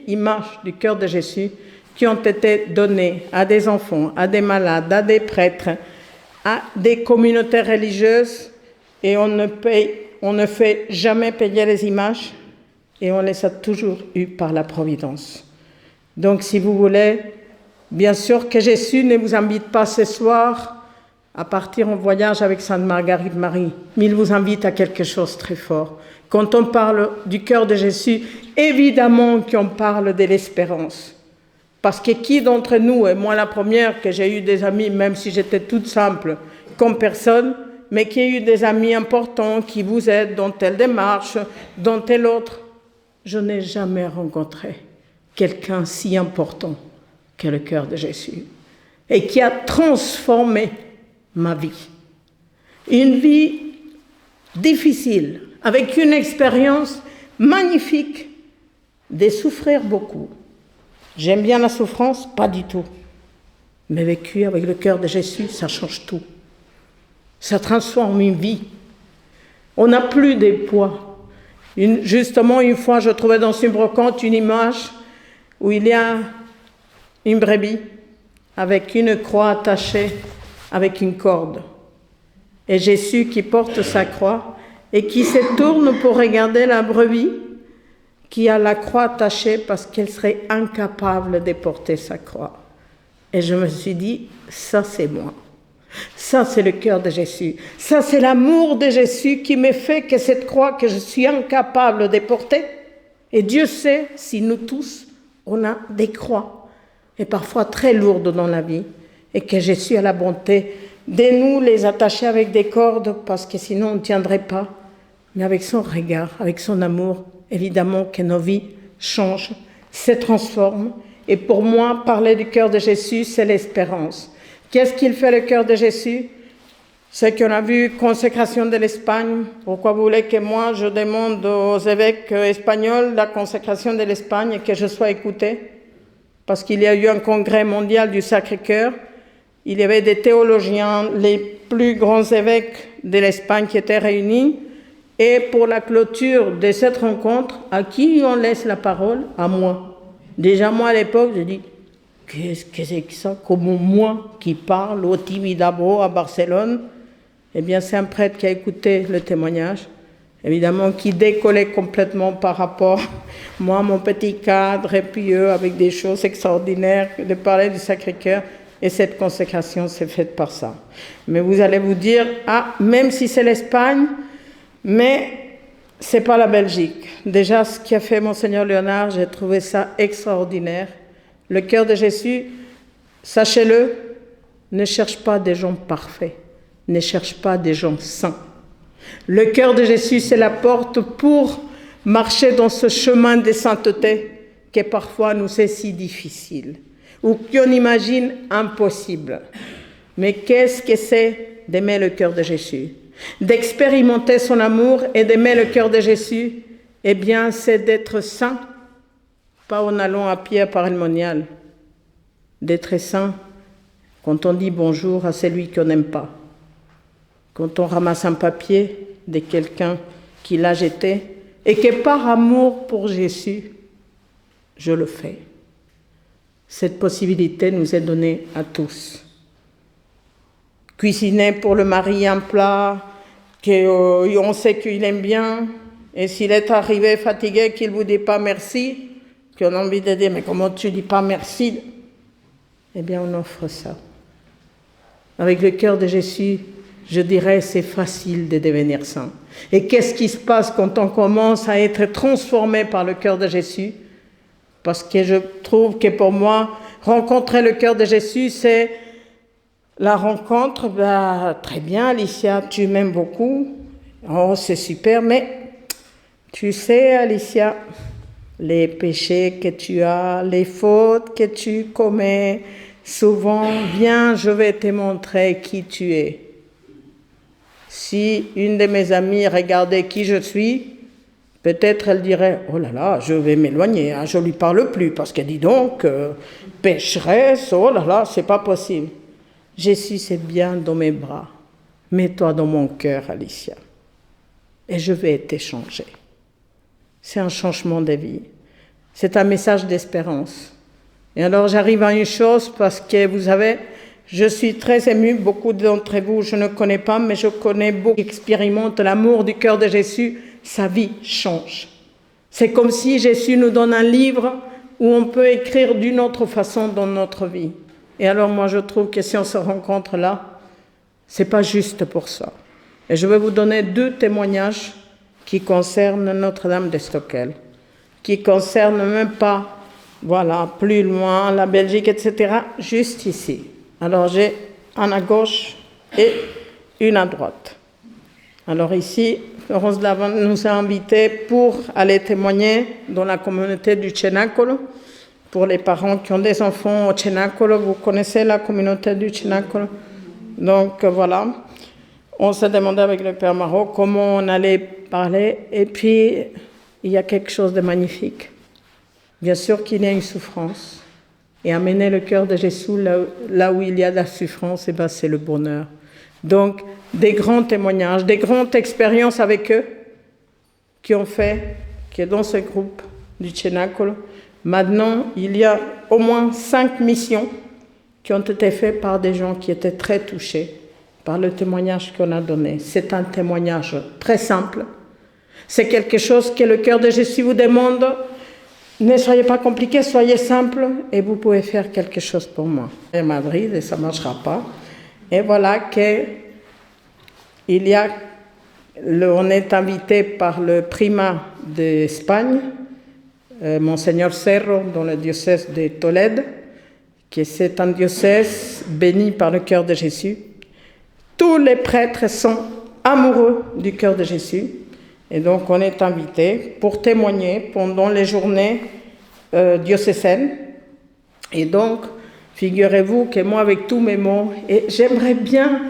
images du cœur de Jésus qui ont été données à des enfants, à des malades, à des prêtres, à des communautés religieuses, et on ne fait jamais payer les images, et on les a toujours eues par la providence. Donc si vous voulez, bien sûr que Jésus ne vous invite pas ce soir à partir en voyage avec Sainte Marguerite Marie, mais il vous invite à quelque chose de très fort. Quand on parle du cœur de Jésus, évidemment qu'on parle de l'espérance. Parce que qui d'entre nous, et moi la première, que j'ai eu des amis, même si j'étais toute simple, comme personne, mais qui a eu des amis importants qui vous aident dans telle démarche, dans telle autre, je n'ai jamais rencontré quelqu'un si important que le cœur de Jésus et qui a transformé ma vie. Une vie difficile, avec une expérience magnifique de souffrir beaucoup, J'aime bien la souffrance? Pas du tout. Mais vécu avec le cœur de Jésus, ça change tout. Ça transforme une vie. On n'a plus des poids. Justement, une fois, je trouvais dans une brocante une image où il y a une brebis avec une croix attachée avec une corde. Et Jésus qui porte sa croix et qui se tourne pour regarder la brebis qui a la croix attachée parce qu'elle serait incapable de porter sa croix. Et je me suis dit, ça c'est moi. Ça c'est le cœur de Jésus. Ça c'est l'amour de Jésus qui me fait que cette croix que je suis incapable de porter. Et Dieu sait si nous tous, on a des croix, et parfois très lourdes dans la vie, et que Jésus a la bonté de nous les attacher avec des cordes, parce que sinon on ne tiendrait pas. Mais avec son regard, avec son amour, évidemment que nos vies changent, se transforment. Et pour moi, parler du cœur de Jésus, c'est l'espérance. Qu'est-ce qu'il fait le cœur de Jésus? C'est qu'on a vu consécration de l'Espagne. Pourquoi vous voulez que moi, je demande aux évêques espagnols la consécration de l'Espagne et que je sois écoutée? Parce qu'il y a eu un congrès mondial du Sacré-Cœur. Il y avait des théologiens, les plus grands évêques de l'Espagne qui étaient réunis. Et pour la clôture de cette rencontre, à qui on laisse la parole? À moi. Déjà, moi, à l'époque, je dis, qu'est-ce que c'est que ça? Comme moi qui parle au Tibidabo à Barcelone? Eh bien, c'est un prêtre qui a écouté le témoignage, évidemment, qui décollait complètement par rapport, moi, mon petit cadre, et puis eux, avec des choses extraordinaires, de parler du Sacré-Cœur. Et cette consécration s'est faite par ça. Mais vous allez vous dire, ah, même si c'est l'Espagne, mais c'est pas la Belgique. Déjà, ce qu'a fait Monseigneur Léonard, j'ai trouvé ça extraordinaire. Le cœur de Jésus, sachez-le, ne cherche pas des gens parfaits, ne cherche pas des gens saints. Le cœur de Jésus, c'est la porte pour marcher dans ce chemin de sainteté qui parfois nous est si difficile, ou qu'on imagine impossible. Mais qu'est-ce que c'est d'aimer le cœur de Jésus? D'expérimenter son amour et d'aimer le cœur de Jésus? Eh bien, c'est d'être saint, pas en allant à pied par le monial. D'être saint quand on dit bonjour à celui qu'on n'aime pas. Quand on ramasse un papier de quelqu'un qui l'a jeté et que par amour pour Jésus, je le fais. Cette possibilité nous est donnée à tous. Cuisiner pour le mari un plat qu'on sait qu'il aime bien, et s'il est arrivé fatigué, qu'il ne vous dit pas merci, qu'on a envie de dire, mais comment tu ne dis pas merci? Eh bien, on offre ça. Avec le cœur de Jésus, je dirais, c'est facile de devenir saint. Et qu'est-ce qui se passe quand on commence à être transformé par le cœur de Jésus? Parce que je trouve que pour moi, rencontrer le cœur de Jésus, c'est la rencontre. Très bien, Alicia, tu m'aimes beaucoup. Oh, c'est super, mais tu sais, Alicia, les péchés que tu as, les fautes que tu commets, souvent, viens, je vais te montrer qui tu es. Si une de mes amies regardait qui je suis, peut-être elle dirait, oh là là, je vais m'éloigner, hein, je ne lui parle plus, parce qu'elle dit donc, pécheresse, oh là là, c'est pas possible. Jésus, c'est bien dans mes bras. Mets-toi dans mon cœur, Alicia. Et je vais t'échanger. C'est un changement de vie. C'est un message d'espérance. Et alors, j'arrive à une chose, parce que vous savez, je suis très émue. Beaucoup d'entre vous, je ne connais pas, mais je connais beaucoup qui expérimentent l'amour du cœur de Jésus. Sa vie change. C'est comme si Jésus nous donne un livre où on peut écrire d'une autre façon dans notre vie. Et alors moi je trouve que si on se rencontre là, c'est pas juste pour ça. Et je vais vous donner 2 témoignages qui concernent Notre-Dame de Stockel, qui concernent même pas, voilà, plus loin, la Belgique, etc., juste ici. Alors j'ai un à gauche et une à droite. Alors ici, Florence Lavande nous a invités pour aller témoigner dans la communauté du Cenacolo, pour les parents qui ont des enfants au Cenacolo. Vous connaissez la communauté du Cenacolo? Donc voilà, on s'est demandé avec le Père Marot comment on allait parler, et puis il y a quelque chose de magnifique. Bien sûr qu'il y a une souffrance, Et amener le cœur de Jésus là où il y a de la souffrance, ben c'est le bonheur. Donc, des grands témoignages, des grandes expériences avec eux qui est dans ce groupe du Cenacolo. Maintenant, il y a au moins 5 missions qui ont été faites par des gens qui étaient très touchés par le témoignage qu'on a donné. C'est un témoignage très simple. C'est quelque chose que le cœur de Jésus vous demande. Ne soyez pas compliqués, soyez simples et vous pouvez faire quelque chose pour moi. À Madrid, et ça ne marchera pas. Et voilà on est invité par le primat d'Espagne, Monseigneur Cerro, dans le diocèse de Tolède, qui c'est un diocèse béni par le cœur de Jésus. Tous les prêtres sont amoureux du cœur de Jésus. Et donc, on est invité pour témoigner pendant les journées diocésaines. Et donc, figurez-vous que moi, avec tous mes mots, et j'aimerais bien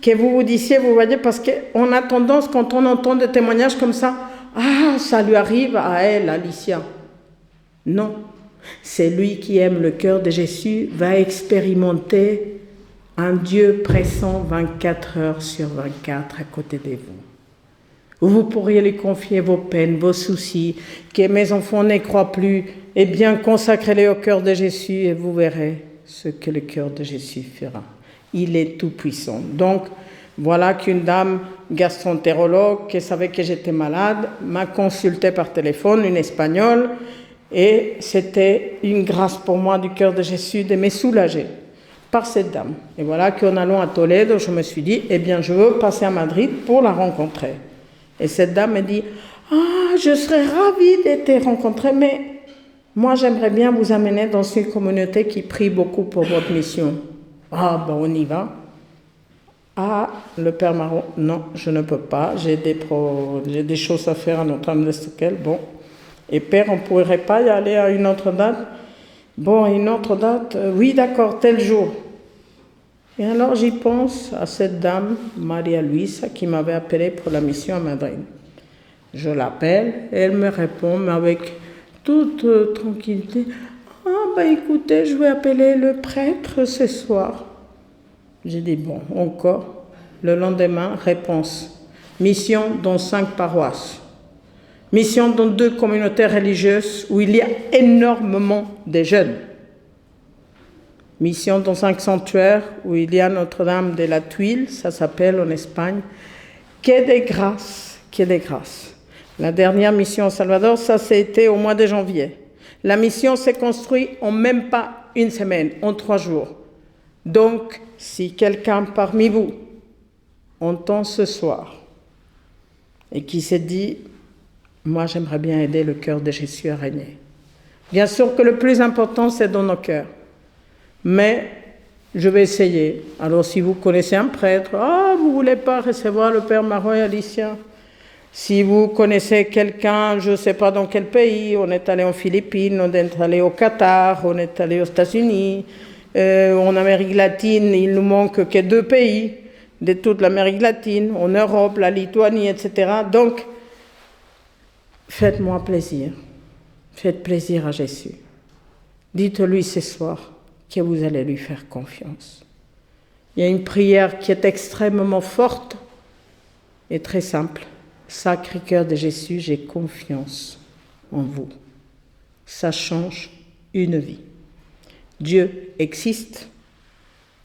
que vous vous disiez, vous voyez, parce qu'on a tendance, quand on entend des témoignages comme ça, ça lui arrive à elle, Alicia. Non, c'est lui qui aime le cœur de Jésus, va expérimenter un Dieu présent 24 heures sur 24 à côté de vous. Vous pourriez lui confier vos peines, vos soucis, que mes enfants ne croient plus, et bien consacrez-les au cœur de Jésus et vous verrez ce que le cœur de Jésus fera. Il est tout puissant. Donc, voilà qu'une dame gastroentérologue qui savait que j'étais malade m'a consulté par téléphone, une Espagnole, et c'était une grâce pour moi du cœur de Jésus de me soulager par cette dame. Et voilà qu'en allant à Toledo, je me suis dit, je veux passer à Madrid pour la rencontrer. Et cette dame me dit, je serais ravie de te rencontrer, mais moi j'aimerais bien vous amener dans une communauté qui prie beaucoup pour votre mission. On y va. Le Père Marron, non, je ne peux pas, j'ai des choses à faire à Notre-Dame-de-Stockholm. Bon, et Père, on ne pourrait pas y aller à une autre date? Une autre date, oui d'accord, tel jour. Et alors j'y pense à cette dame, Maria Luisa, qui m'avait appelé pour la mission à Madrid. Je l'appelle, et elle me répond, mais avec toute tranquillité, écoutez, je vais appeler le prêtre ce soir. J'ai dit, encore. Le lendemain, réponse. Mission dans 5 paroisses. Mission dans 2 communautés religieuses où il y a énormément de jeunes. Mission dans 5 sanctuaires où il y a Notre-Dame de la Tuile, ça s'appelle en Espagne. Que de grâce, que de grâce. La dernière mission au Salvador, ça c'était au mois de janvier. La mission s'est construite en même pas une semaine, en 3 jours. Donc, si quelqu'un parmi vous entend ce soir et qui s'est dit « Moi, j'aimerais bien aider le cœur de Jésus à régner », bien sûr que le plus important, c'est dans nos cœurs. Mais je vais essayer. Alors, si vous connaissez un prêtre, vous ne voulez pas recevoir le Père Marron et Alicia. Si vous connaissez quelqu'un, je ne sais pas dans quel pays, on est allé en Philippines, on est allé au Qatar, on est allé aux États-Unis, en Amérique latine, il nous manque que 2 pays de toute l'Amérique latine, en Europe, la Lituanie, etc. Donc, faites-moi plaisir. Faites plaisir à Jésus. Dites-lui ce soir que vous allez lui faire confiance. Il y a une prière qui est extrêmement forte et très simple. Sacré-Cœur de Jésus, j'ai confiance en vous. Ça change une vie. Dieu existe.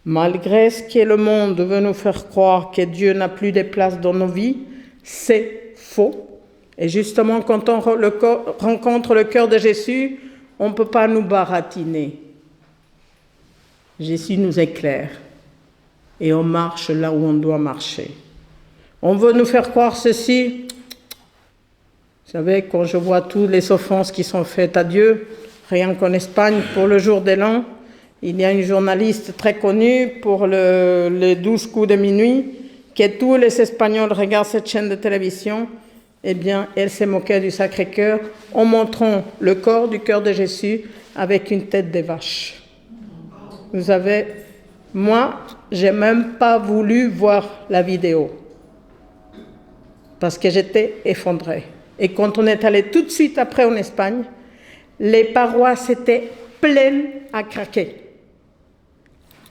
Malgré ce que le monde veut nous faire croire que Dieu n'a plus de place dans nos vies, c'est faux. Et justement, quand on rencontre le cœur de Jésus, on ne peut pas nous baratiner. Jésus nous éclaire et on marche là où on doit marcher. On veut nous faire croire ceci. Vous savez, quand je vois toutes les offenses qui sont faites à Dieu, rien qu'en Espagne, pour le jour de l'an, il y a une journaliste très connue pour les 12 coups de minuit, que tous les Espagnols regardent cette chaîne de télévision. Elle s'est moquée du Sacré-Cœur en montrant le corps du cœur de Jésus avec une tête de vache. Vous savez, moi, j'ai même pas voulu voir la vidéo parce que j'étais effondrée. Et quand on est allé tout de suite après en Espagne, les paroisses étaient pleine à craquer.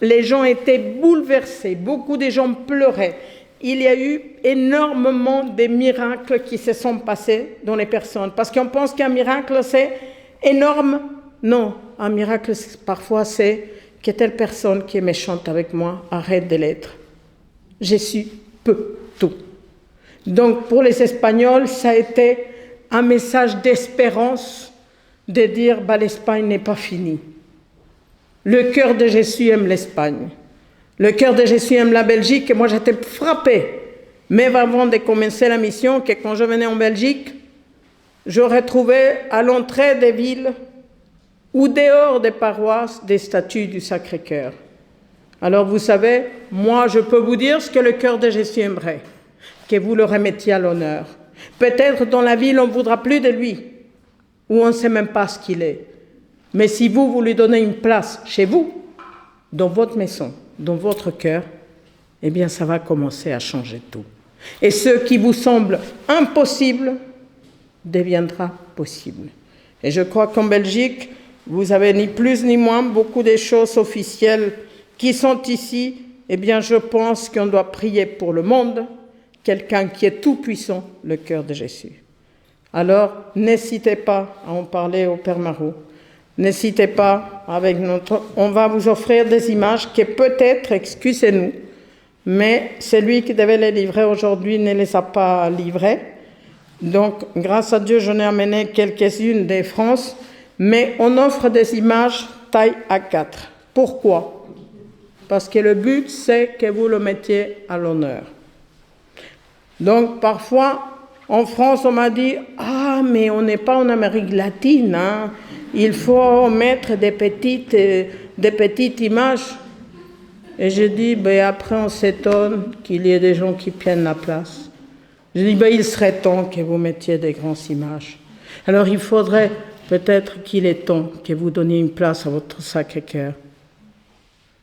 Les gens étaient bouleversés, beaucoup de gens pleuraient. Il y a eu énormément de miracles qui se sont passés dans les personnes. Parce qu'on pense qu'un miracle, c'est énorme. Non, un miracle, parfois, c'est que telle personne qui est méchante avec moi arrête de l'être. Jésus peut tout. Donc, pour les Espagnols, ça a été un message d'espérance de dire l'Espagne n'est pas finie. Le cœur de Jésus aime l'Espagne. Le cœur de Jésus aime la Belgique. Et moi, j'étais frappée, même avant de commencer la mission, que quand je venais en Belgique, j'aurais trouvé à l'entrée des villes ou dehors des paroisses des statues du Sacré-Cœur. Alors, vous savez, moi, je peux vous dire ce que le cœur de Jésus aimerait, que vous le remettiez à l'honneur. Peut-être dans la ville, on ne voudra plus de lui, ou on ne sait même pas ce qu'il est. Mais si vous lui donnez une place chez vous, dans votre maison, dans votre cœur, eh bien, ça va commencer à changer tout. Et ce qui vous semble impossible deviendra possible. Et je crois qu'en Belgique, vous avez ni plus ni moins beaucoup de choses officielles qui sont ici. Eh bien, je pense qu'on doit prier pour le monde, quelqu'un qui est tout-puissant, le cœur de Jésus. Alors, n'hésitez pas à en parler au Père Marot. N'hésitez pas, on va vous offrir des images qui peut-être, excusez-nous, mais celui qui devait les livrer aujourd'hui ne les a pas livrées. Donc, grâce à Dieu, j'en ai amené quelques-unes de France, mais on offre des images taille A4. Pourquoi? Parce que le but, c'est que vous le mettiez à l'honneur. Donc, parfois, en France, on m'a dit « Ah, mais on n'est pas en Amérique latine, hein. Il faut mettre des petites images. » Et je dis après, on s'étonne qu'il y ait des gens qui prennent la place. Je dis il serait temps que vous mettiez des grandes images. Alors, il faudrait peut-être qu'il est temps que vous donniez une place à votre Sacré-Cœur.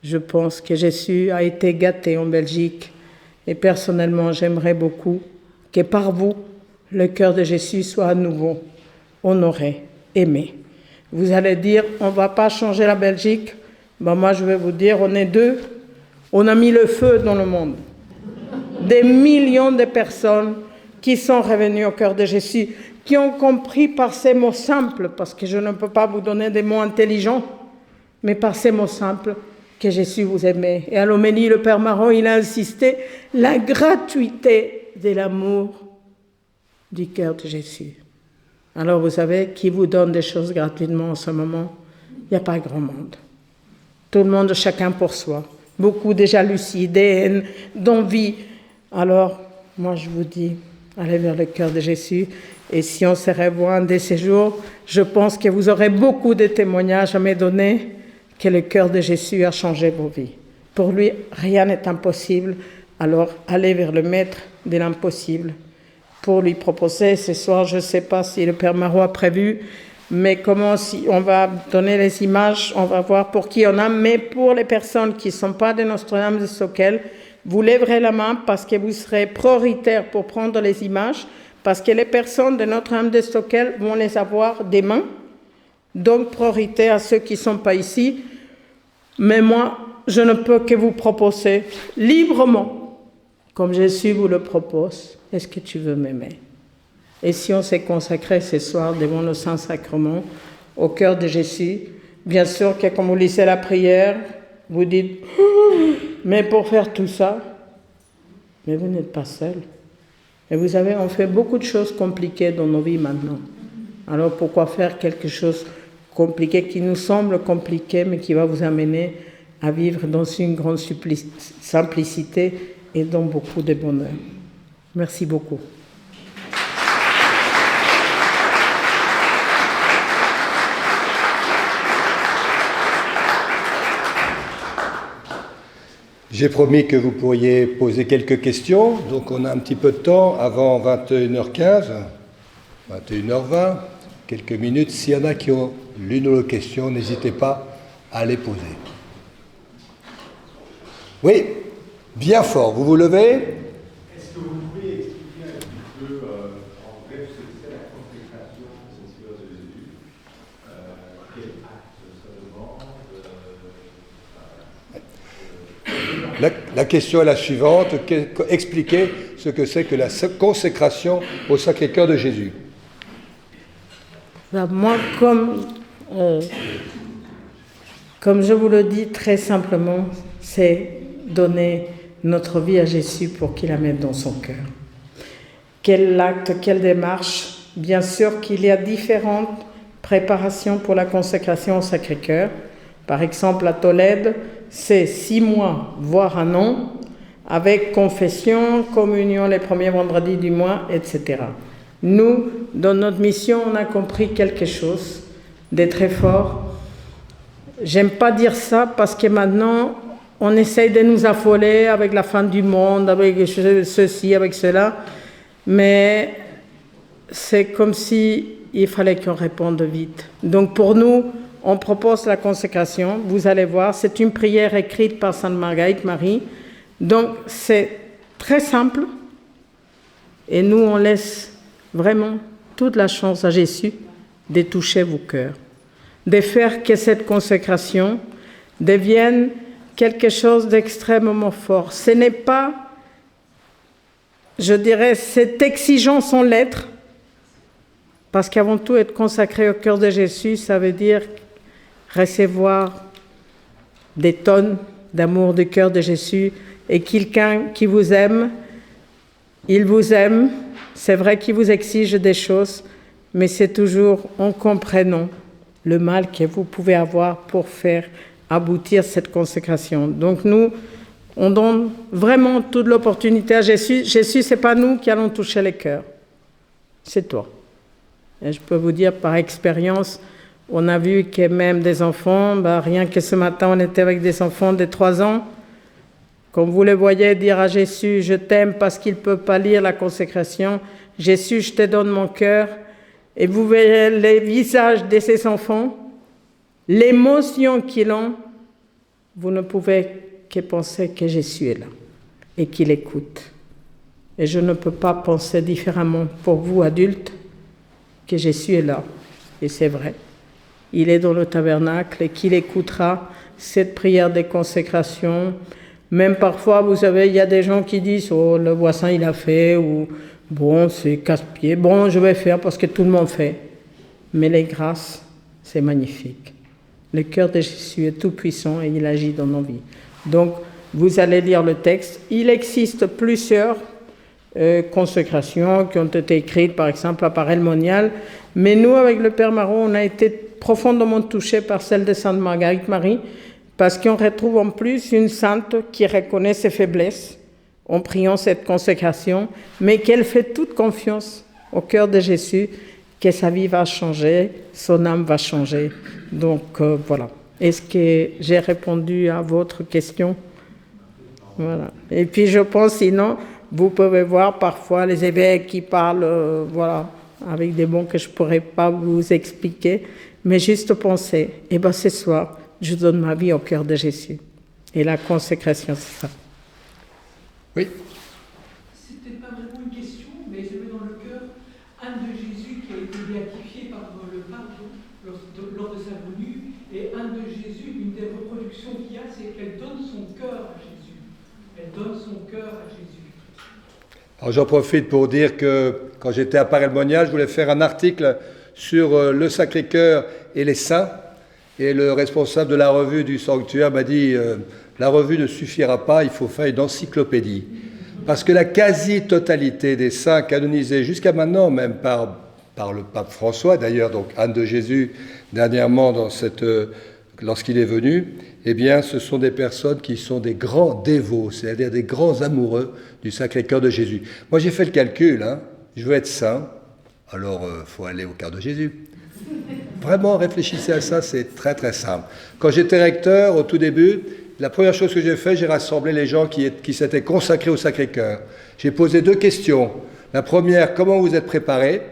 Je pense que Jésus a été gâté en Belgique. Et personnellement, j'aimerais beaucoup que par vous, le cœur de Jésus soit à nouveau honoré, aimé. Vous allez dire, on ne va pas changer la Belgique. Moi, je vais vous dire, on est deux. On a mis le feu dans le monde. Des millions de personnes qui sont revenues au cœur de Jésus, qui ont compris par ces mots simples, parce que je ne peux pas vous donner des mots intelligents, mais par ces mots simples, que Jésus vous aimait. Et à l'homélie, le Père Marot, il a insisté, la gratuité de l'amour du cœur de Jésus. Alors vous savez, qui vous donne des choses gratuitement en ce moment? Il n'y a pas grand monde. Tout le monde, chacun pour soi. Beaucoup de jalousie, de haine, d'envie. Alors, moi je vous dis, allez vers le cœur de Jésus. Et si on se revoit un de ces jours, je pense que vous aurez beaucoup de témoignages à me donner que le cœur de Jésus a changé vos vies. Pour lui, rien n'est impossible. Alors, allez vers le maître de l'impossible pour lui proposer. Ce soir, je ne sais pas si le Père Marot a prévu, mais si on va donner les images, on va voir pour qui on a. Mais pour les personnes qui ne sont pas de Notre-Dame de Sockel, vous lèverez la main parce que vous serez prioritaire pour prendre les images, parce que les personnes de Notre-Dame de Sockel vont les avoir demain. Donc, priorité à ceux qui ne sont pas ici. Mais moi, je ne peux que vous proposer librement, comme Jésus vous le propose, est-ce que tu veux m'aimer? Et si on s'est consacré ce soir devant le Saint-Sacrement, au cœur de Jésus, bien sûr que quand vous lisez la prière, vous dites « Mais pour faire tout ça, mais vous n'êtes pas seul. » Et vous savez, on fait beaucoup de choses compliquées dans nos vies maintenant. Alors pourquoi faire quelque chose compliqué qui nous semble compliqué, mais qui va vous amener à vivre dans une grande simplicité et dans beaucoup de bonheur. Merci beaucoup. J'ai promis que vous pourriez poser quelques questions, donc on a un petit peu de temps avant 21h15, 21h20, quelques minutes. S'il y en a qui ont l'une ou l'autre question, n'hésitez pas à les poser. Oui, bien fort, vous vous levez. Est-ce que vous pouvez expliquer un petit peu, en bref, ce que c'est la consécration au Seigneur de Jésus? Quel acte ça La question est la suivante. Expliquez ce que c'est que la consécration au Sacré-Cœur de Jésus. Moi, comme je vous le dis très simplement, c'est donner notre vie à Jésus pour qu'il la mette dans son cœur. Quel acte, quelle démarche. Bien sûr qu'il y a différentes préparations pour la consécration au Sacré-Cœur. Par exemple, à Tolède, c'est 6 mois, voire 1 an, avec confession, communion les premiers vendredis du mois, etc. Nous, dans notre mission, on a compris quelque chose de très fort. J'aime pas dire ça parce que maintenant, on essaye de nous affoler avec la fin du monde, avec ceci, avec cela, mais c'est comme si il fallait qu'on réponde vite. Donc pour nous, on propose la consécration. Vous allez voir, c'est une prière écrite par Sainte Marguerite Marie. Donc c'est très simple. Et nous, on laisse vraiment toute la chance à Jésus de toucher vos cœurs, de faire que cette consécration devienne quelque chose d'extrêmement fort. Ce n'est pas, je dirais, cette exigence en lettres, parce qu'avant tout, être consacré au cœur de Jésus, ça veut dire recevoir des tonnes d'amour du cœur de Jésus et quelqu'un qui vous aime, il vous aime, c'est vrai qu'il vous exige des choses, mais c'est toujours en comprenant le mal que vous pouvez avoir pour faire aboutir cette consécration. Donc nous, on donne vraiment toute l'opportunité à Jésus. Jésus, ce n'est pas nous qui allons toucher les cœurs, c'est toi. Et je peux vous dire par expérience, on a vu que même des enfants, rien que ce matin, on était avec des enfants de 3 ans, comme vous les voyez dire à Jésus, je t'aime parce qu'il ne peut pas lire la consécration, Jésus, je te donne mon cœur, et vous verrez les visages de ces enfants, l'émotion qu'ils ont, vous ne pouvez que penser que Jésus est là et qu'il écoute. Et je ne peux pas penser différemment pour vous, adultes, que Jésus est là. Et c'est vrai. Il est dans le tabernacle et qu'il écoutera cette prière de consécration. Même parfois, vous savez, il y a des gens qui disent « Oh, le voisin, il a fait » ou « Bon, c'est casse-pied. Bon, je vais faire parce que tout le monde fait. » Mais les grâces, c'est magnifique. Le cœur de Jésus est tout puissant et il agit dans nos vies. Donc, vous allez lire le texte. Il existe plusieurs consécrations qui ont été écrites, par exemple, à Paray-le-Monial. Mais nous, avec le Père Marot, on a été profondément touchés par celle de Sainte Marguerite Marie, parce qu'on retrouve en plus une sainte qui reconnaît ses faiblesses en priant cette consécration, mais qu'elle fait toute confiance au cœur de Jésus, que sa vie va changer, son âme va changer. Donc voilà. Est-ce que j'ai répondu à votre question? Voilà. Et puis je pense, sinon, vous pouvez voir parfois les évêques qui parlent, voilà, avec des mots que je ne pourrais pas vous expliquer, mais juste penser, ce soir, je donne ma vie au cœur de Jésus. Et la consécration, c'est ça. Oui. C'était pas vraiment une question, mais j'avais dans le cœur Anne de Jésus qui a été béatifiée par le pape lors de sa venue. Et Anne de Jésus, une des reproductions qu'il y a, c'est qu'elle donne son cœur à Jésus. Elle donne son cœur à Jésus. Alors j'en profite pour dire que quand j'étais à Paray-le-Monial, je voulais faire un article sur le Sacré-Cœur et les saints. Et le responsable de la revue du sanctuaire m'a dit la revue ne suffira pas, il faut faire une encyclopédie. Parce que la quasi-totalité des saints canonisés jusqu'à maintenant, même par le pape François, d'ailleurs, donc Anne de Jésus, dernièrement, lorsqu'il est venu, eh bien, ce sont des personnes qui sont des grands dévots, c'est-à-dire des grands amoureux du Sacré-Cœur de Jésus. Moi, j'ai fait le calcul, je veux être saint, alors il faut aller au cœur de Jésus. Vraiment, réfléchissez à ça, c'est très très simple. Quand j'étais recteur, au tout début, la première chose que j'ai fait, j'ai rassemblé les gens qui s'étaient consacrés au Sacré-Cœur. J'ai posé 2 questions. La première, comment vous êtes préparés?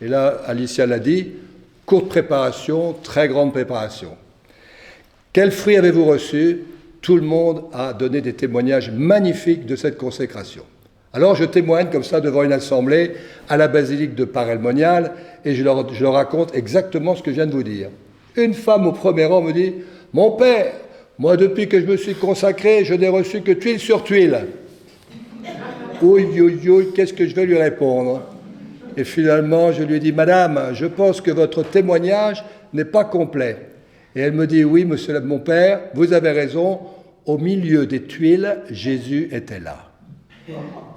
Et là, Alicia l'a dit, courte préparation, très grande préparation. Quels fruits avez-vous reçus? Tout le monde a donné des témoignages magnifiques de cette consécration. Alors je témoigne comme ça devant une assemblée à la basilique de Paray-le-Monial et je leur raconte exactement ce que je viens de vous dire. Une femme au premier rang me dit « Mon père, Moi, depuis que je me suis consacré, je n'ai reçu que tuile sur tuile. Oui, qu'est-ce que je vais lui répondre? Et finalement, je lui ai dit, Madame, je pense que votre témoignage n'est pas complet. Et elle me dit, oui, monsieur mon père, vous avez raison, au milieu des tuiles, Jésus était là.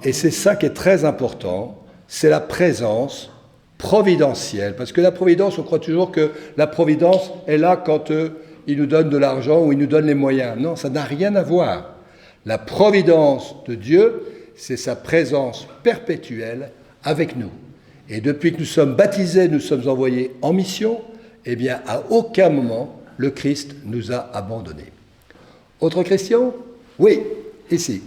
Et c'est ça qui est très important, c'est la présence providentielle. Parce que la providence, on croit toujours que la providence est là quand il nous donne de l'argent ou il nous donne les moyens. Non, ça n'a rien à voir. La providence de Dieu, c'est sa présence perpétuelle avec nous. Et depuis que nous sommes baptisés, nous sommes envoyés en mission, eh bien, à aucun moment, le Christ nous a abandonnés. Autre question? Oui, ici.